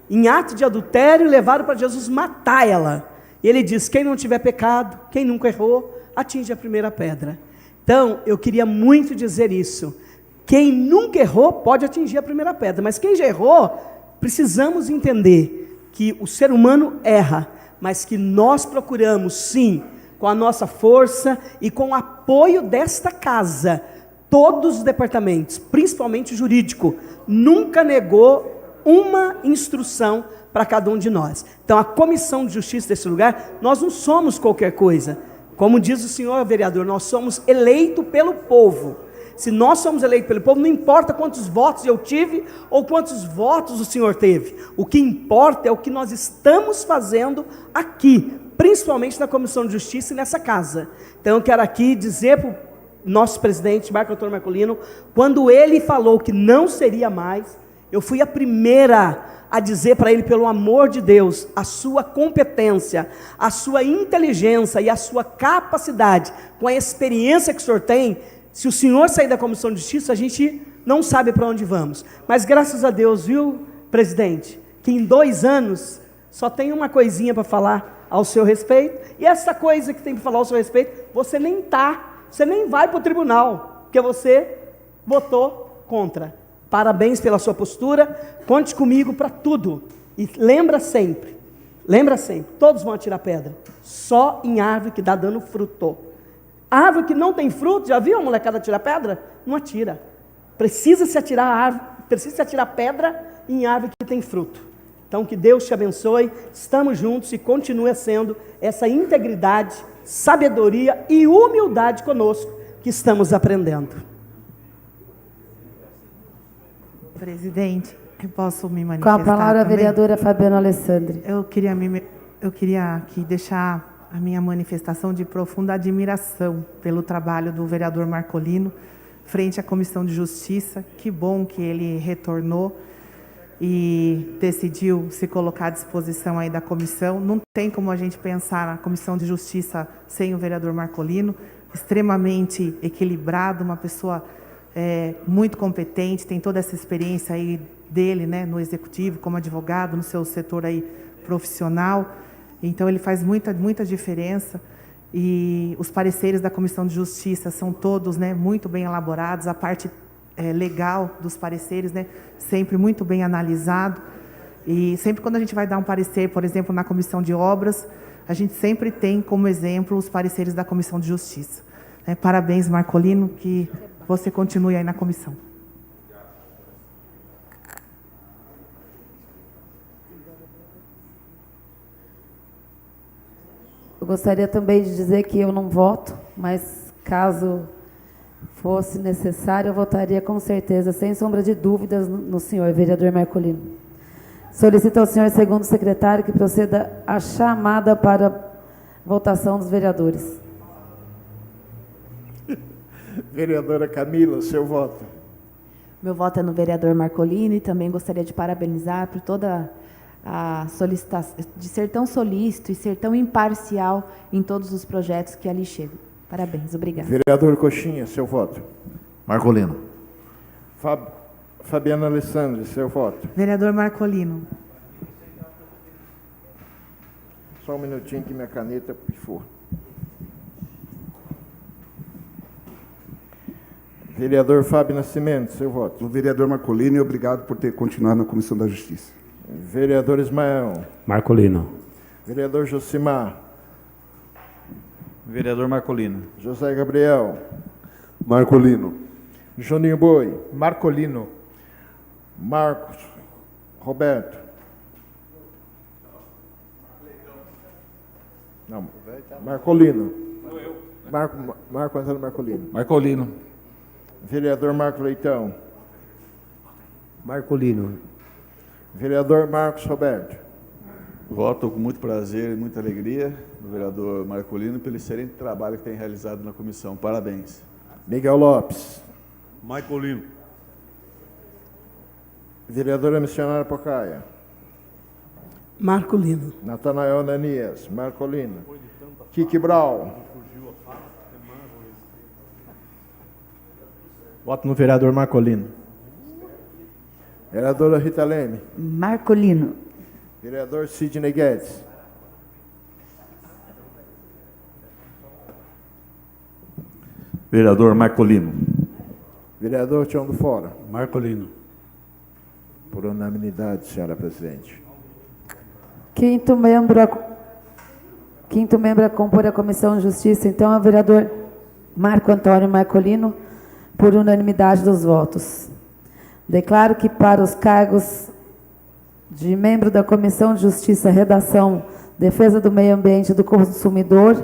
em ato de adultério, e levaram para Jesus matar ela. E ele diz, quem não tiver pecado, quem nunca errou, atinge a primeira pedra. Então, eu queria muito dizer isso. Quem nunca errou, pode atingir a primeira pedra. Mas quem já errou, precisamos entender que o ser humano erra, mas que nós procuramos, sim, com a nossa força e com o apoio desta casa, todos os departamentos, principalmente o jurídico, nunca negou uma instrução para cada um de nós. Então, a Comissão de Justiça desse lugar, nós não somos qualquer coisa. Como diz o senhor vereador, nós somos eleitos pelo povo. Se nós somos eleitos pelo povo, não importa quantos votos eu tive ou quantos votos o senhor teve. O que importa é o que nós estamos fazendo aqui, principalmente na Comissão de Justiça e nessa casa. Então eu quero aqui dizer para o nosso presidente, Marco Antônio Marcolino, quando ele falou que não seria mais, eu fui a primeira a dizer para ele, pelo amor de Deus, a sua competência, a sua inteligência e a sua capacidade, com a experiência que o senhor tem, se o senhor sair da Comissão de Justiça, a gente não sabe para onde vamos. Mas graças a Deus, viu, presidente, que em 2 anos só tem uma coisinha para falar ao seu respeito, e essa coisa que tem para falar ao seu respeito, você nem vai para o tribunal, porque você votou contra. Parabéns pela sua postura, conte comigo para tudo. E lembra sempre, todos vão atirar pedra, só em árvore que está dando fruto. Árvore que não tem fruto, já viu a molecada atirar pedra? Não atira. Precisa se atirar pedra em árvore que tem fruto. Então que Deus te abençoe, estamos juntos e continue sendo essa integridade, sabedoria e humildade conosco que estamos aprendendo. Presidente, eu posso me manifestar? Com a palavra, também? a vereadora Fabiana Alessandri. Eu queria aqui deixar a minha manifestação de profunda admiração pelo trabalho do vereador Marcolino, frente à Comissão de Justiça. Que bom que ele retornou e decidiu se colocar à disposição aí da comissão. Não tem como a gente pensar na Comissão de Justiça sem o vereador Marcolino, extremamente equilibrado, uma pessoa muito competente, tem toda essa experiência aí dele, né, no executivo, como advogado, no seu setor aí profissional. Então ele faz muita diferença. E os pareceres da Comissão de Justiça são todos, né, muito bem elaborados, a parte legal dos pareceres, né, sempre muito bem analisado. E sempre quando a gente vai dar um parecer, por exemplo, na Comissão de Obras, a gente sempre tem como exemplo os pareceres da Comissão de Justiça. Parabéns, Marcolino, que você continue aí na comissão. Eu gostaria também de dizer que eu não voto, mas caso fosse necessário, eu votaria com certeza, sem sombra de dúvidas, no senhor vereador Marcolino. Solicito ao senhor segundo secretário que proceda a chamada para votação dos vereadores. Vereadora Camila, seu voto. Meu voto é no vereador Marcolino e também gostaria de parabenizar por toda a solicitação, de ser tão solícito e ser tão imparcial em todos os projetos que ali chegam. Parabéns, obrigada. Vereador Coxinha, seu voto. Marcolino. Fabiana Alessandri, seu voto. Vereador Marcolino. Só um minutinho que minha caneta pifou. Vereador Fábio Nascimento, seu voto. O vereador Marcolino, e obrigado por ter continuado na Comissão da Justiça. Vereador Ismael. Marcolino. Vereador Josimar. Vereador Marcolino. José Gabriel. Marcolino. Juninho Boi. Marcolino. Marcos Roberto. Não, Marcolino. Marco Antônio Marcolino. Marcolino. Vereador Marco Leitão. Marcolino. Vereador Marcos Roberto. Voto com muito prazer e muita alegria do vereador Marcolino pelo excelente trabalho que tem realizado na comissão. Parabéns. Miguel Lopes. Marcolino. Vereadora Missionária Pocaia. Marcolino. Natanael Ananias. Marcolino. Kiki Brau. Voto no vereador Marcolino. Vereadora Rita Leme. Marcolino. Vereador Sidney Guedes. Vereador Marcolino. Vereador Tião do Fora. Marcolino. Por unanimidade, senhora presidente. Quinto membro a compor a Comissão de Justiça, então, é o vereador Marco Antônio Marcolino, por unanimidade dos votos. Declaro que para os cargos de membro da Comissão de Justiça, Redação, Defesa do Meio Ambiente e do Consumidor,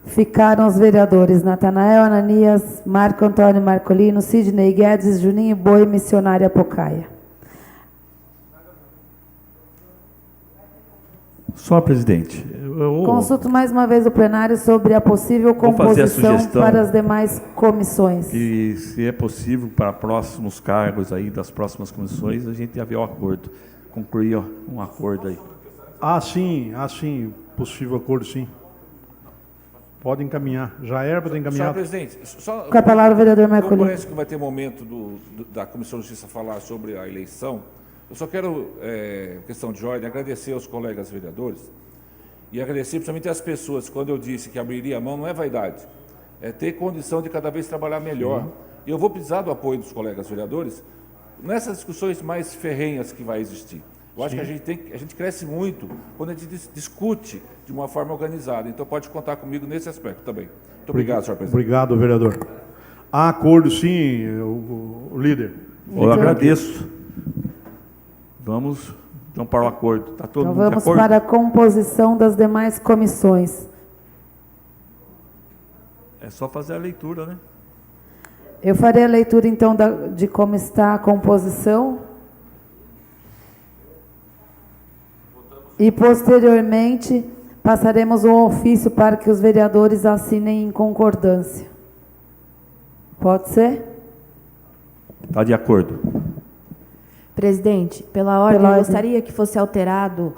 ficaram os vereadores Natanael Ananias, Marco Antônio Marcolino, Sidney Guedes, Juninho Boi, Missionária Pocaia. Só, presidente. Consulto mais uma vez o plenário sobre a possível composição para as demais comissões. E se é possível para próximos cargos aí das próximas comissões, a gente havia um acordo, concluir um acordo aí. Sim, possível acordo, sim. Pode encaminhar. Já era para ter encaminhado. Senhor presidente, só... Com a palavra, o vereador Marcolino. Como parece que vai ter momento da Comissão de Justiça falar sobre a eleição, eu só quero, questão de ordem, agradecer aos colegas vereadores e agradecer principalmente às pessoas. Quando eu disse que abriria a mão, não é vaidade, é ter condição de cada vez trabalhar melhor. E eu vou precisar do apoio dos colegas vereadores nessas discussões mais ferrenhas que vai existir. Eu acho que a gente cresce muito quando a gente discute de uma forma organizada. Então pode contar comigo nesse aspecto também. Muito obrigado, senhor presidente. Obrigado, vereador. Há acordo, sim, o líder. Eu agradeço. Vamos então para o acordo. Está todo Então mundo de vamos acordo? para a composição das demais comissões. É só fazer a leitura, né? Eu farei a leitura, então, de como está a composição. E, posteriormente, passaremos um ofício para que os vereadores assinem em concordância. Pode ser? Está de acordo. Presidente, pela ordem, Pela eu ordem. gostaria que fosse alterado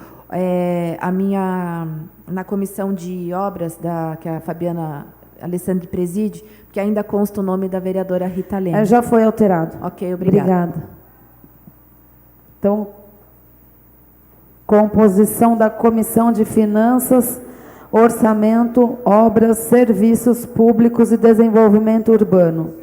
na comissão de obras que a Fabiana Alessandri preside, porque ainda consta o nome da vereadora Rita Leme. Já foi alterado. Ok, obrigada. Então, composição da Comissão de Finanças, Orçamento, Obras, Serviços Públicos e Desenvolvimento Urbano.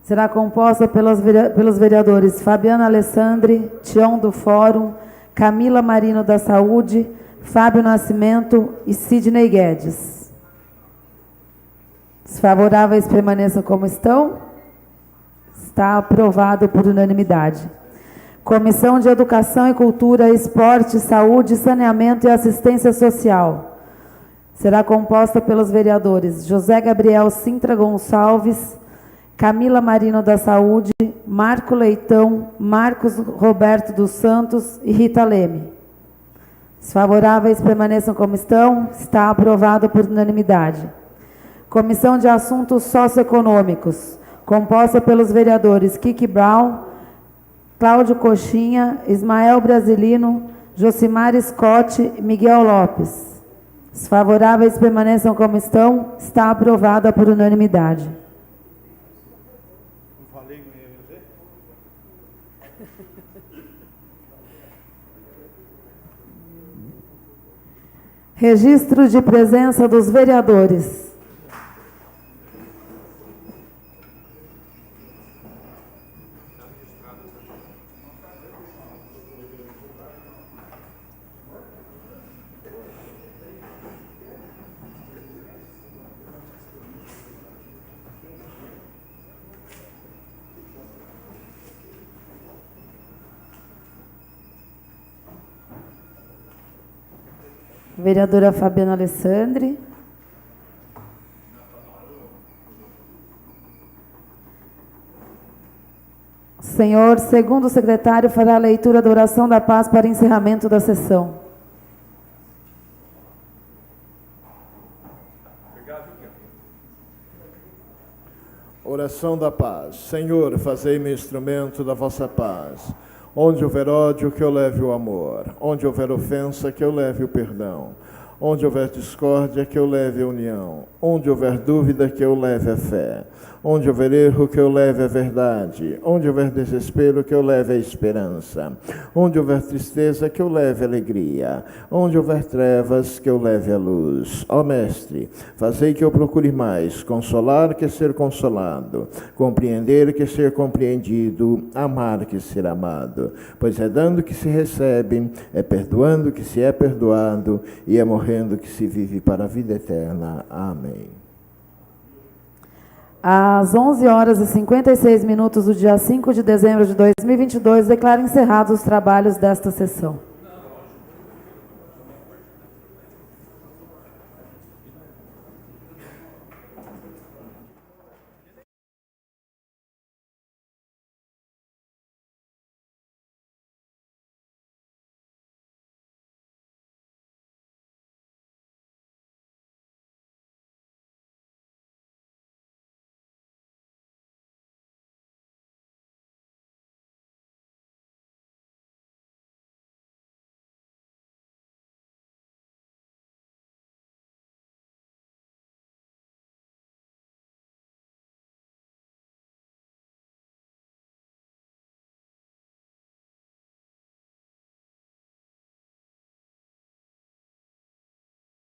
Será composta pelos vereadores Fabiana Alessandri, Tião do Fórum, Camila Marino da Saúde, Fábio Nascimento e Sidney Guedes. Os favoráveis permaneçam como estão. Está aprovado por unanimidade. Comissão de Educação e Cultura, Esporte, Saúde, Saneamento e Assistência Social. Será composta pelos vereadores José Gabriel Sintra Gonçalves, Camila Marino da Saúde, Marco Leitão, Marcos Roberto dos Santos e Rita Leme. Os favoráveis permaneçam como estão. Está aprovado por unanimidade. Comissão de Assuntos Socioeconômicos, composta pelos vereadores Kiki Brown, Cláudio Coxinha, Ismael Brasilino, Josimar Scott e Miguel Lopes. Os favoráveis permaneçam como estão. Está aprovada por unanimidade. Registro de presença dos vereadores. Vereadora Fabiana Alessandri. Senhor, segundo secretário, fará a leitura da oração da paz para encerramento da sessão. Oração da paz. Senhor, fazei-me instrumento da vossa paz. Onde houver ódio, que eu leve o amor. Onde houver ofensa, que eu leve o perdão. Onde houver discórdia, que eu leve a união. Onde houver dúvida, que eu leve a fé. Onde houver erro, que eu leve a verdade. Onde houver desespero, que eu leve a esperança. Onde houver tristeza, que eu leve a alegria. Onde houver trevas, que eu leve a luz. Ó Mestre, fazei que eu procure mais consolar que ser consolado, compreender que ser compreendido, amar que ser amado. Pois é dando que se recebe, é perdoando que se é perdoado, e é morrendo que se vive para a vida eterna. Amém. Às 11h56 do dia 5 de dezembro de 2022, declaro encerrados os trabalhos desta sessão.